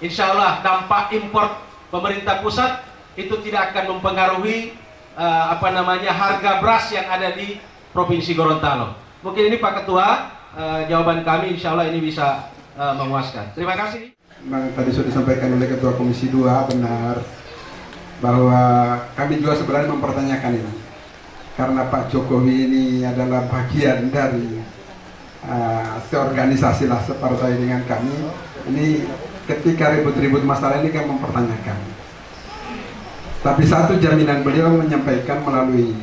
insya Allah dampak impor pemerintah pusat itu tidak akan mempengaruhi harga beras yang ada di Provinsi Gorontalo. Mungkin ini Pak Ketua, jawaban kami, insya Allah ini bisa memuaskan. Terima kasih. Tadi sudah disampaikan oleh Ketua Komisi 2, benar bahwa kami juga sebenarnya mempertanyakan ini karena Pak Jokowi ini adalah bagian dari seorganisasi lah separtai dengan kami. Ini ketika ribut-ribut masalah ini kan mempertanyakan. Tapi satu jaminan beliau menyampaikan melalui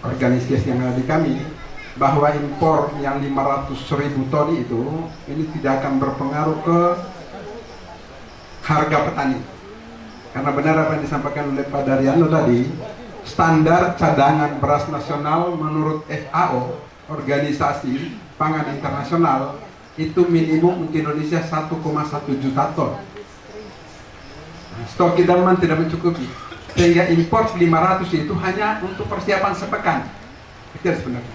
organisasi yang ada di kami, bahwa impor yang 500.000 ton itu ini tidak akan berpengaruh ke harga petani. Karena benar apa yang disampaikan oleh Pak Daryano tadi, standar cadangan beras nasional menurut FAO, Organisasi Pangan Internasional, itu minimum untuk Indonesia 1,1 juta ton. Stok kita memang tidak mencukupi, sehingga impor 500 itu hanya untuk persiapan sepekan. Itu sebenarnya.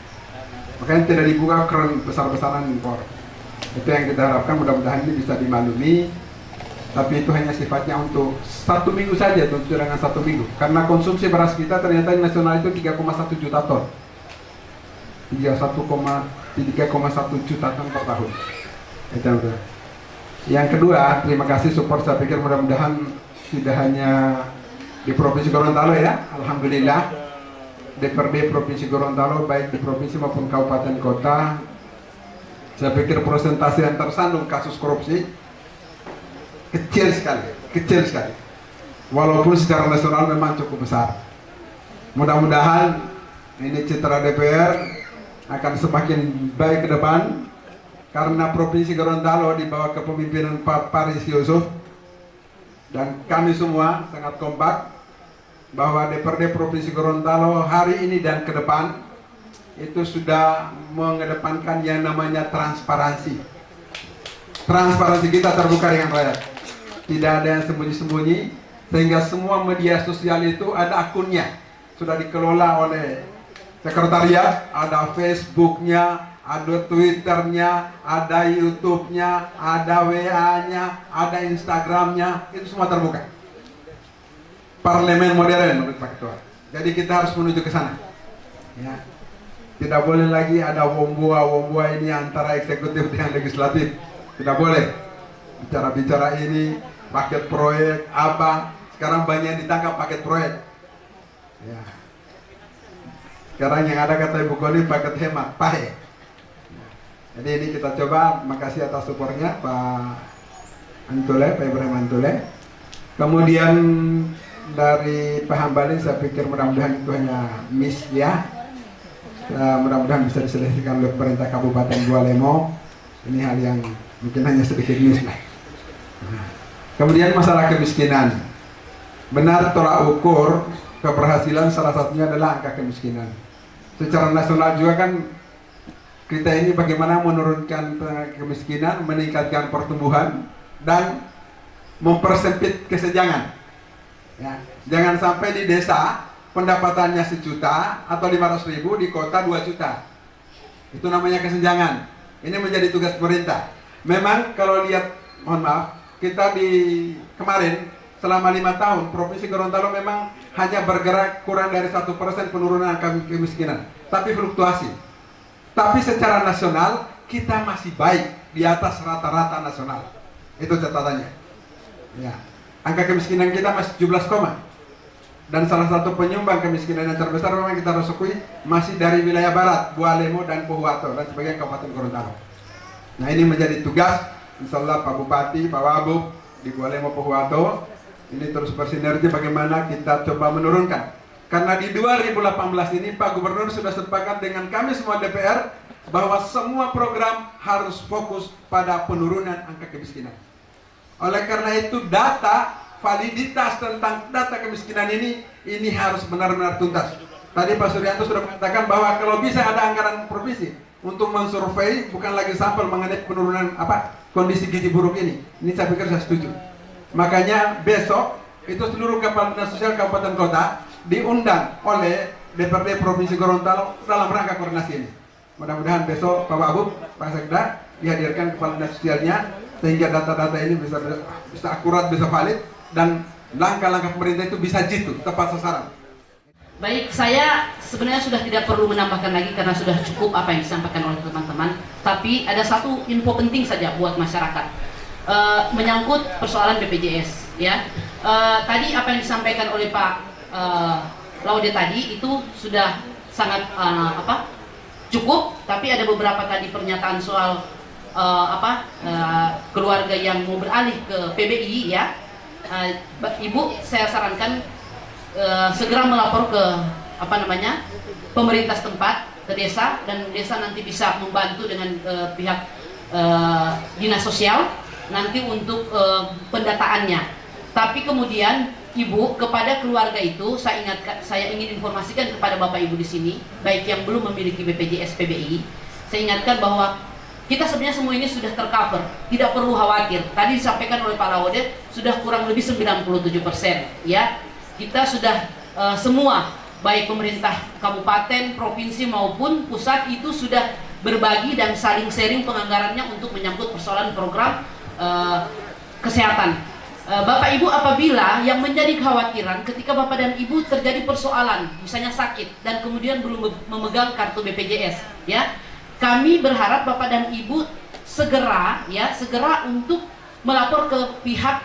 Makanya tidak dibuka keran besar-besaran impor. Itu yang kita harapkan, mudah-mudahan ini bisa dimaklumi. Tapi itu hanya sifatnya untuk 1 minggu saja, untuk cadangan 1 minggu. Karena konsumsi beras kita ternyata nasional itu 3,1 juta ton. 3,1 juta ton per tahun. Itu. Yang kedua, terima kasih support. Saya pikir mudah-mudahan tidak hanya di Provinsi Gorontalo ya, alhamdulillah. DPRD Provinsi Gorontalo baik di provinsi maupun kabupaten kota, saya pikir persentase yang tersandung kasus korupsi kecil sekali. Walaupun secara nasional memang cukup besar. Mudah-mudahan ini citra DPR akan semakin baik ke depan, karena Provinsi Gorontalo di bawah kepemimpinan Pak Paris Yusuf dan kami semua sangat kompak bahwa DPRD Provinsi Gorontalo hari ini dan ke depan itu sudah mengedepankan yang namanya transparansi. Transparansi kita terbuka dengan rakyat, tidak ada yang sembunyi-sembunyi, sehingga semua media sosial itu ada akunnya, sudah dikelola oleh sekretariat, ada Facebooknya, ada Twitternya, ada YouTube-nya, ada WA-nya, ada Instagramnya, itu semua terbuka. Parlemen modern menurut Pak Ketua. Jadi kita harus menuju ke sana. Ya. Tidak boleh lagi ada womboa ini antara eksekutif dengan legislatif. Tidak boleh. Bicara-bicara ini, paket proyek apa? Sekarang banyak yang ditangkap paket proyek. Ya. Sekarang yang ada kata Ibu Koni paket hemat, pahe. Jadi ini kita coba. Makasih atas supportnya Pak Antule, Pak Ibrahim Antule. Kemudian dari Pak Hambalin, saya pikir mudah-mudahan itu hanya miss ya. Mudah-mudahan bisa diselesaikan oleh pemerintah Kabupaten Bualemo. Ini hal yang mungkin hanya sedikit miss lah. Kemudian masalah kemiskinan. Benar tolak ukur keberhasilan salah satunya adalah angka kemiskinan. Secara nasional juga kan kita ini bagaimana menurunkan kemiskinan, meningkatkan pertumbuhan dan mempersempit kesenjangan. Ya, jangan sampai di desa pendapatannya 1 juta atau 500.000, di kota 2 juta. Itu namanya kesenjangan. Ini menjadi tugas pemerintah. Memang kalau lihat, mohon maaf, kita di kemarin selama 5 tahun Provinsi Gorontalo memang hanya bergerak kurang dari 1% penurunan angka kemiskinan, tapi fluktuasi. Tapi secara nasional kita masih baik di atas rata-rata nasional. Itu catatannya. Ya. Angka kemiskinan kita masih 17, dan salah satu penyumbang kemiskinan yang terbesar memang kita harus akui masih dari wilayah barat, Bualemo dan Pohuwato dan sebagian Kabupaten Gorontalo. Nah ini menjadi tugas, insyaallah Pak Bupati, Pak Wabub di Bualemo Pohuwato ini terus bersinergi bagaimana kita coba menurunkan. Karena di 2018 ini Pak Gubernur sudah sepakat dengan kami semua DPR bahwa semua program harus fokus pada penurunan angka kemiskinan. Oleh karena itu data, validitas tentang data kemiskinan ini harus benar-benar tuntas. Tadi Pak Suryanto sudah mengatakan bahwa kalau bisa ada anggaran provinsi untuk mensurvei, bukan lagi sampel mengenai penurunan kondisi gizi buruk ini. Ini saya pikir saya setuju. Makanya besok itu seluruh kepala dinas sosial kabupaten kota diundang oleh DPRD Provinsi Gorontalo dalam rangka koordinasi ini. Mudah-mudahan besok Pak Wagub, Pak Sekda dihadirkan kepala dinas sosialnya sehingga data-data ini bisa akurat, bisa valid, dan langkah-langkah pemerintah itu bisa jitu, tepat sasaran. Baik, saya sebenarnya sudah tidak perlu menambahkan lagi karena sudah cukup apa yang disampaikan oleh teman-teman. Tapi ada satu info penting saja buat masyarakat menyangkut persoalan BPJS. Ya, tadi apa yang disampaikan oleh Pak Laude tadi itu sudah sangat cukup. Tapi ada beberapa tadi pernyataan soal keluarga yang mau beralih ke PBI, ya. Ibu, saya sarankan segera melapor ke pemerintah setempat, ke desa, dan desa nanti bisa membantu dengan pihak dinas sosial nanti untuk pendataannya. Tapi kemudian Ibu, kepada keluarga itu saya ingin informasikan kepada Bapak Ibu di sini, baik yang belum memiliki BPJS PBI, saya ingatkan bahwa kita sebenarnya semua ini sudah tercover, tidak perlu khawatir. Tadi disampaikan oleh Pak Laude sudah kurang lebih 97%, ya. Kita sudah semua, baik pemerintah kabupaten, provinsi maupun pusat itu sudah berbagi dan saling sharing penganggarannya untuk menyangkut persoalan program kesehatan. Bapak Ibu, apabila yang menjadi kekhawatiran ketika Bapak dan Ibu terjadi persoalan, misalnya sakit dan kemudian belum memegang kartu BPJS, ya, kami berharap Bapak dan Ibu segera untuk melapor ke pihak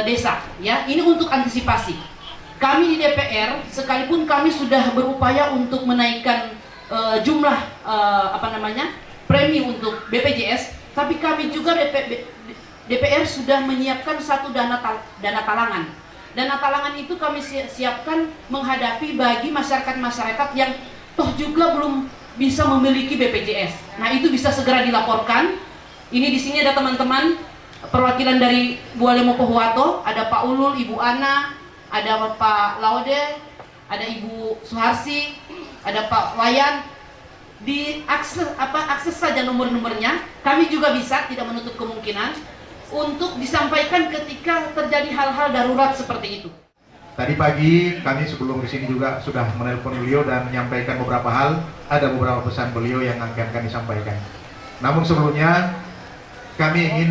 desa, ya. Ini untuk antisipasi. Kami di DPR, sekalipun kami sudah berupaya untuk menaikkan jumlah premi untuk BPJS, tapi kami juga DPR sudah menyiapkan satu dana talangan. Dana talangan itu kami siapkan menghadapi bagi masyarakat-masyarakat yang toh juga belum bisa memiliki BPJS. Nah, itu bisa segera dilaporkan. Ini di sini ada teman-teman perwakilan dari Bualemo Pohuwato, ada Pak Ulul, Ibu Ana, ada Pak Laude, ada Ibu Suharsi, ada Pak Wayan. Akses saja nomor-nomornya. Kami juga bisa, tidak menutup kemungkinan untuk disampaikan ketika terjadi hal-hal darurat seperti itu. Tadi pagi kami sebelum kesini juga sudah menelpon beliau dan menyampaikan beberapa hal. Ada beberapa pesan beliau yang akan kami sampaikan. Namun sebelumnya kami ingin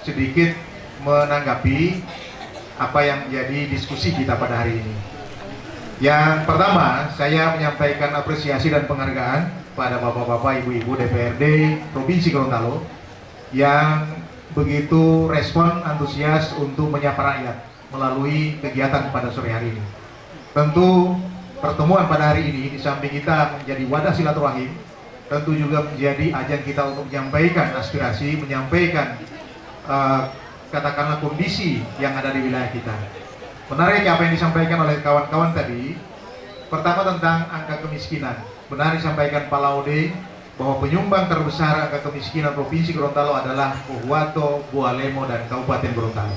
sedikit menanggapi apa yang menjadi diskusi kita pada hari ini. Yang pertama, saya menyampaikan apresiasi dan penghargaan pada bapak-bapak, ibu-ibu DPRD Provinsi Gorontalo yang begitu respon antusias untuk menyapa rakyat melalui kegiatan pada sore hari ini. Tentu pertemuan pada hari ini di samping kita menjadi wadah silaturahim, tentu juga menjadi ajang kita untuk menyampaikan aspirasi, menyampaikan katakanlah kondisi yang ada di wilayah kita. Menarik apa yang disampaikan oleh kawan-kawan tadi. Pertama tentang angka kemiskinan. Benar disampaikan Pak Laude bahwa penyumbang terbesar angka kemiskinan Provinsi Gorontalo adalah Pohuwato, Bualemo, dan Kabupaten Gorontalo.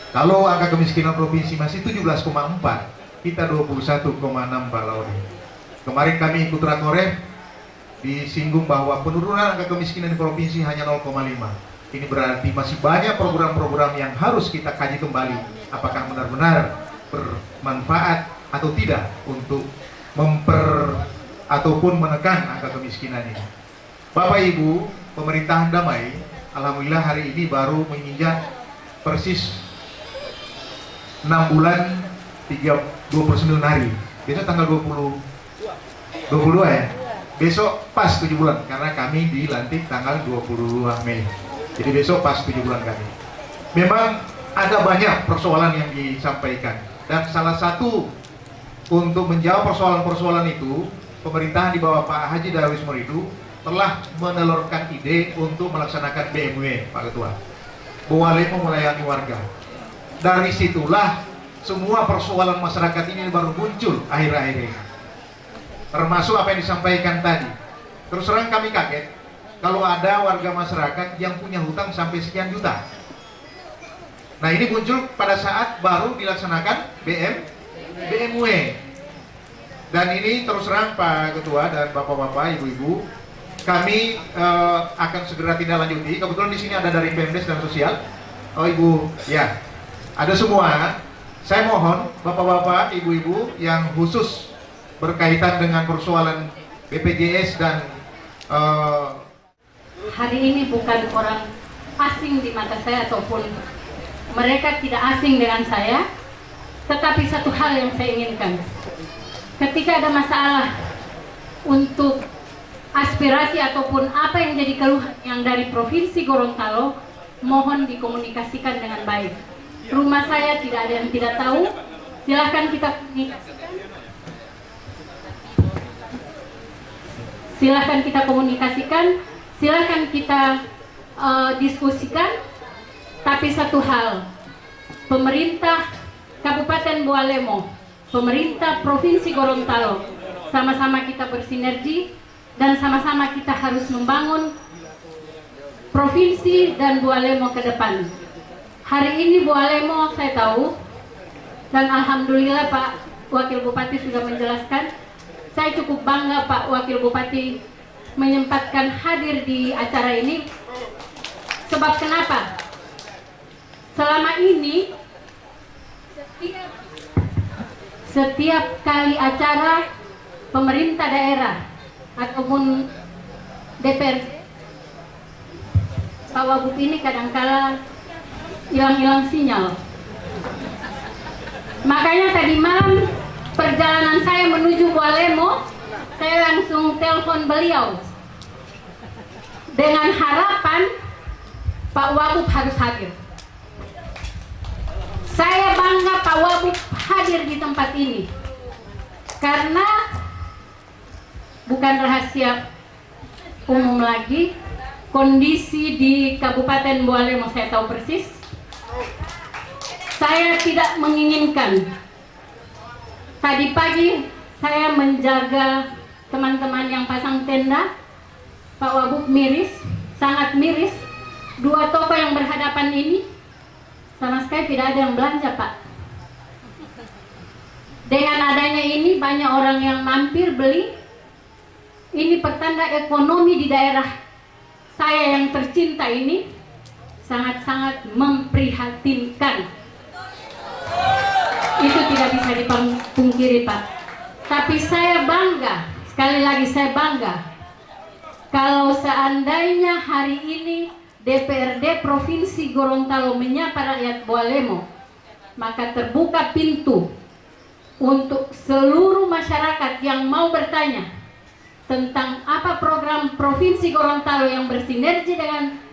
Kalau angka kemiskinan provinsi masih 17,4, kita 21,6 Pak Laude. Kemarin kami ikut Rakoref, disinggung bahwa penurunan angka kemiskinan di provinsi hanya 0,5. Ini berarti masih banyak program-program yang harus kita kaji kembali, apakah benar-benar bermanfaat atau tidak untuk ataupun menekan angka kemiskinan ini. Bapak Ibu, pemerintahan damai, alhamdulillah hari ini baru menginjak persis 6 bulan 29 hari. Besok tanggal 22 ya. Besok pas 7 bulan karena kami dilantik tanggal 22 Mei. Jadi besok pas 7 bulan kami. Memang ada banyak persoalan yang disampaikan dan salah satu untuk menjawab persoalan-persoalan itu, pemerintahan di bawah Pak Haji Darwis Muridu telah menelurkan ide untuk melaksanakan BMW, Pak Ketua. Bualemo melayani warga. Dari situlah semua persoalan masyarakat ini baru muncul akhir-akhir ini. Termasuk apa yang disampaikan tadi. Terus terang kami kaget kalau ada warga masyarakat yang punya hutang sampai sekian juta. Nah, ini muncul pada saat baru dilaksanakan BMW. Dan ini terus terang Pak Ketua dan Bapak-bapak, Ibu-ibu, kami akan segera tindak lanjuti. Kebetulan di sini ada dari Pemdes dan Sosial. Oh Ibu, ya, ada semua. Saya mohon Bapak-bapak, Ibu-ibu yang khusus berkaitan dengan persoalan BPJS dan hari ini bukan orang asing di mata saya ataupun mereka tidak asing dengan saya, tetapi satu hal yang saya inginkan, ketika ada masalah untuk aspirasi ataupun apa yang jadi keluhan yang dari Provinsi Gorontalo, mohon dikomunikasikan dengan baik. Rumah saya tidak ada yang tidak tahu, silahkan kita komunikasikan, silahkan kita diskusikan. Tapi satu hal, pemerintah Kabupaten Bualemo, pemerintah Provinsi Gorontalo, sama-sama kita bersinergi dan sama-sama kita harus membangun Provinsi dan Bualemo ke depan. Hari ini Bualemo saya tahu, dan Alhamdulillah Pak Wakil Bupati sudah menjelaskan. Saya cukup bangga Pak Wakil Bupati menyempatkan hadir di acara ini. Sebab kenapa? Selama ini setiap kali acara pemerintah daerah ataupun DPR, Pak Wagub ini kadangkala hilang-hilang sinyal. Makanya tadi malam perjalanan saya menuju Bualemo, saya langsung telepon beliau dengan harapan Pak Wagub harus hadir. Saya bangga Pak Wagub hadir di tempat ini karena bukan rahasia umum lagi, kondisi di Kabupaten Bualemo saya tahu persis. Saya tidak menginginkan. Tadi pagi saya menjaga teman-teman yang pasang tenda, Pak Wagub miris, sangat miris. Dua toko yang berhadapan ini sama sekali tidak ada yang belanja Pak. Dengan adanya ini banyak orang yang mampir beli. Ini pertanda ekonomi di daerah saya yang tercinta ini sangat-sangat memprihatinkan. Itu tidak bisa dipungkiri Pak. Tapi saya bangga, sekali lagi saya bangga, kalau seandainya hari ini DPRD Provinsi Gorontalo menyapa rakyat Bualemo, maka terbuka pintu untuk seluruh masyarakat yang mau bertanya tentang apa program Provinsi Gorontalo yang bersinergi dengan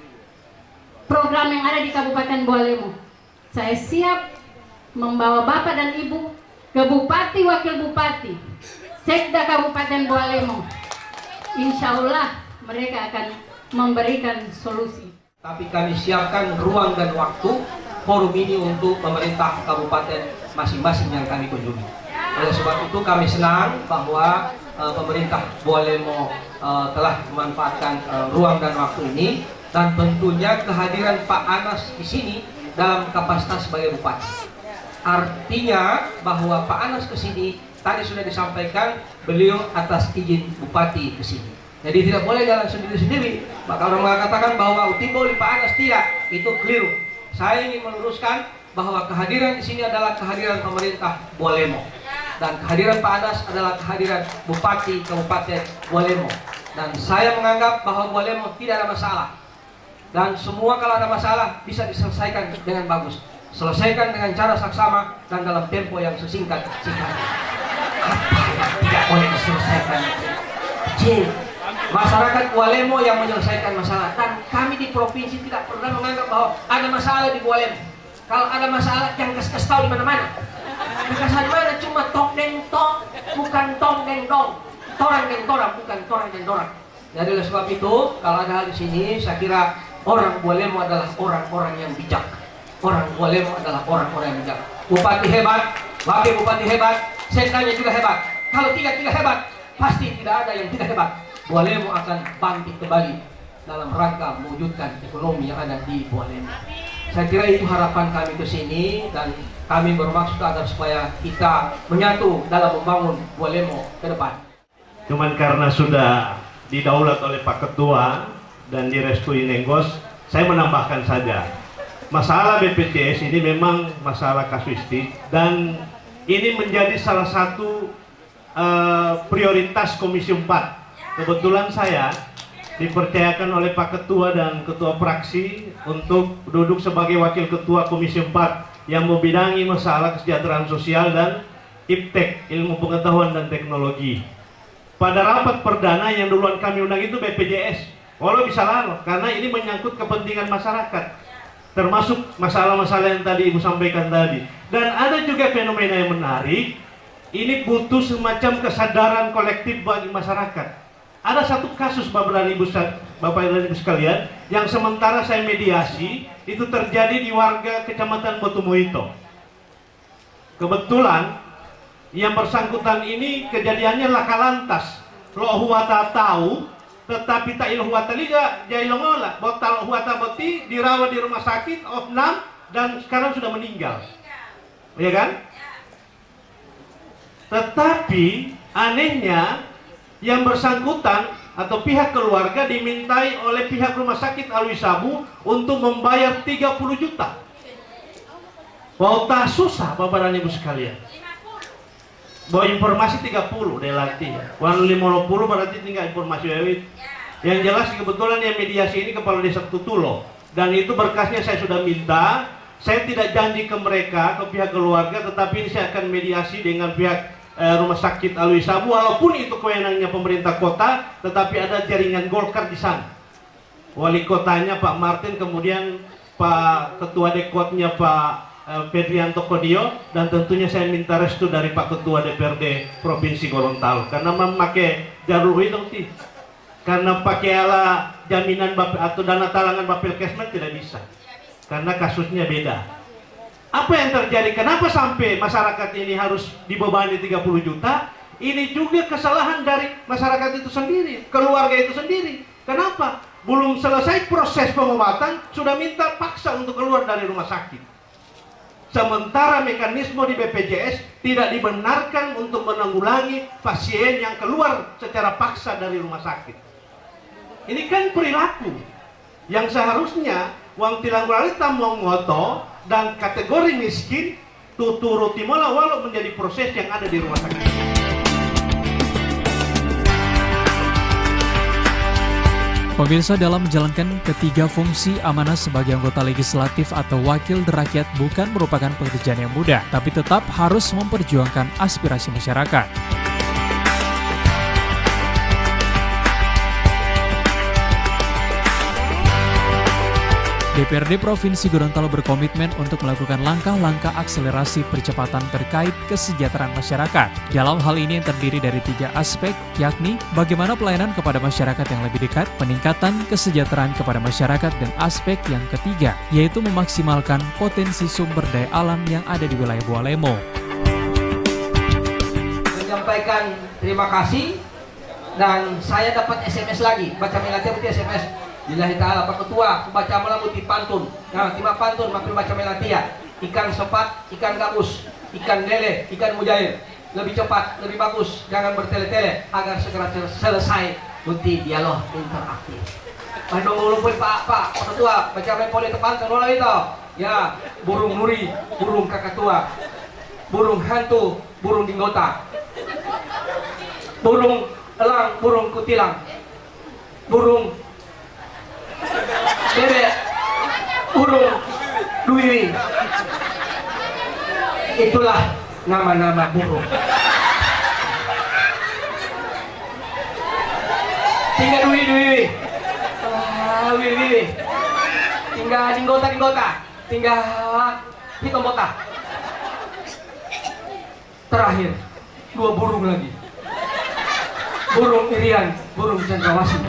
program yang ada di Kabupaten Bualemo. Saya siap membawa Bapak dan Ibu ke Bupati, Wakil Bupati, Sekda Kabupaten Bualemo. Insya Allah mereka akan memberikan solusi. Tapi kami siapkan ruang dan waktu forum ini untuk pemerintah kabupaten masing-masing yang kami kunjungi. Oleh sebab itu kami senang bahwa pemerintah Bualemo telah memanfaatkan ruang dan waktu ini, dan tentunya kehadiran Pak Anas di sini dalam kapasitas sebagai bupati. Artinya bahwa Pak Anas ke sini tadi sudah disampaikan beliau atas izin bupati ke sini. Jadi tidak boleh jalan sendiri-sendiri. Maka orang mengatakan bahwa Utimbo Pak Anas tidak, itu keliru. Saya ingin meluruskan bahwa kehadiran di sini adalah kehadiran pemerintah Bualemo, dan kehadiran Pak Anas adalah kehadiran Bupati Kabupaten Bualemo. Dan saya menganggap bahwa Bualemo tidak ada masalah, dan semua kalau ada masalah bisa diselesaikan dengan bagus. Selesaikan dengan cara saksama dan dalam tempo yang sesingkat-singkatnya. Apa yang tidak boleh diselesaikan? Masyarakat Bualemo yang menyelesaikan masalah, dan kami di provinsi tidak pernah menganggap bahwa ada masalah di Bualemo. Kalau ada masalah jangan kasih tahu di mana-mana. Kasih mana cuma tok deng tok, bukan tong deng dong. Torang deng torang, bukan torang deng torang. Jadi oleh sebab itu kalau ada hal di sini, saya kira orang Bualemo adalah orang-orang yang bijak. Orang Bualemo adalah orang-orang yang bijak. Bupati hebat, wakil bupati hebat, sekdanya juga hebat. Kalau tidak hebat, pasti tidak ada yang tidak hebat. Bualemo akan bangkit kembali dalam rangka mewujudkan ekonomi yang ada di Bualemo. Saya kira itu harapan kami ke sini, dan kami bermaksud agar supaya kita menyatu dalam membangun Bualemo ke depan. Cuman karena sudah didaulat oleh Pak Ketua dan direstui Nenggos, saya menambahkan saja. Masalah BPJS ini memang masalah kasuistik, dan ini menjadi salah satu prioritas Komisi 4. Kebetulan saya dipercayakan oleh Pak Ketua dan Ketua Fraksi untuk duduk sebagai Wakil Ketua Komisi 4 yang membidangi masalah kesejahteraan sosial dan IPTEK, Ilmu Pengetahuan dan Teknologi. Pada rapat perdana yang duluan kami undang itu BPJS, walau bisa lalu, karena ini menyangkut kepentingan masyarakat, termasuk masalah-masalah yang tadi Ibu sampaikan tadi. Dan ada juga fenomena yang menarik, ini butuh semacam kesadaran kolektif bagi masyarakat. Ada satu kasus Bapak dan Ibu sekalian, yang sementara saya mediasi, itu terjadi di warga Kecamatan Botumoito. Kebetulan yang bersangkutan ini kejadiannya laka lantas. Lo huwata tahu, tetapi tak ilu huwata liga, jailong olah. Botal huwata boti dirawat di rumah sakit, opnam, dan sekarang sudah meninggal. Ya kan? Tetapi anehnya, yang bersangkutan atau pihak keluarga dimintai oleh pihak rumah sakit Alwi Sabu untuk membayar 30 juta. Wow, tak susah Bapak dan Ibu sekalian. Bawa informasi 30 delati. 150 berarti tinggal informasi wewit. Yang jelas kebetulan yang mediasi ini Kepala Desa Tutulo, dan itu berkasnya saya sudah minta. Saya tidak janji ke mereka, ke pihak keluarga, tetapi ini saya akan mediasi dengan pihak Rumah Sakit Alwi Sabu, walaupun itu kewenangannya pemerintah kota, tetapi ada jaringan Golkar di sana. Wali kotanya Pak Martin, kemudian Pak Ketua Dekotnya Pak Pedrianto Kodio, dan tentunya saya minta restu dari Pak Ketua DPRD Provinsi Gorontalo, karena memakai jalur itu, karena pakai ala jaminan atau dana talangan Bapil Kesmen tidak bisa, karena kasusnya beda. Apa yang terjadi? Kenapa sampai masyarakat ini harus dibebani 30 juta? Ini juga kesalahan dari masyarakat itu sendiri, keluarga itu sendiri. Kenapa? Belum selesai proses pengobatan, sudah minta paksa untuk keluar dari rumah sakit. Sementara mekanisme di BPJS tidak dibenarkan untuk menanggulangi pasien yang keluar secara paksa dari rumah sakit. Ini kan perilaku yang seharusnya wang tilanggulalita mau ngoto dan kategori miskin tuturuti mola walau menjadi proses yang ada di rumah sakit. Pemirsa, dalam menjalankan ketiga fungsi amanah sebagai anggota legislatif atau wakil rakyat bukan merupakan pekerjaan yang mudah, tapi tetap harus memperjuangkan aspirasi masyarakat. DPRD Provinsi Gorontalo berkomitmen untuk melakukan langkah-langkah akselerasi percepatan terkait kesejahteraan masyarakat. Dalam hal ini yang terdiri dari 3 aspek, yakni bagaimana pelayanan kepada masyarakat yang lebih dekat, peningkatan kesejahteraan kepada masyarakat, dan aspek yang ketiga, yaitu memaksimalkan potensi sumber daya alam yang ada di wilayah Bualemo. Menyampaikan terima kasih, dan saya dapat SMS lagi, baca melatih putih SMS. Billahi ta'ala Pak Ketua, baca malam putih pantun. Nah, timak pantun, makin baca melatih ya. Ikan sepat, ikan gabus, ikan lele, ikan mujair. Lebih cepat, lebih bagus, jangan bertele-tele agar segera selesai putih dialog interaktif. Bandung ngulumpul Pak Ketua, baca poli tepantun olah itu. Ya, burung nuri, burung kakatua, burung hantu, burung dinggota, burung elang, burung kutilang, burung bebek, burung duwi. Itulah nama-nama burung. Tinggal duwi. Wiwi. Tinggal dinggota. Tinggal hitombota. Terakhir 2 burung lagi. Burung irian, burung cendrawasih.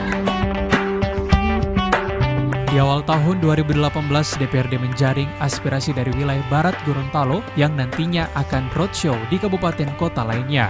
Di awal tahun 2018, DPRD menjaring aspirasi dari wilayah Barat Gorontalo yang nantinya akan roadshow di kabupaten kota lainnya.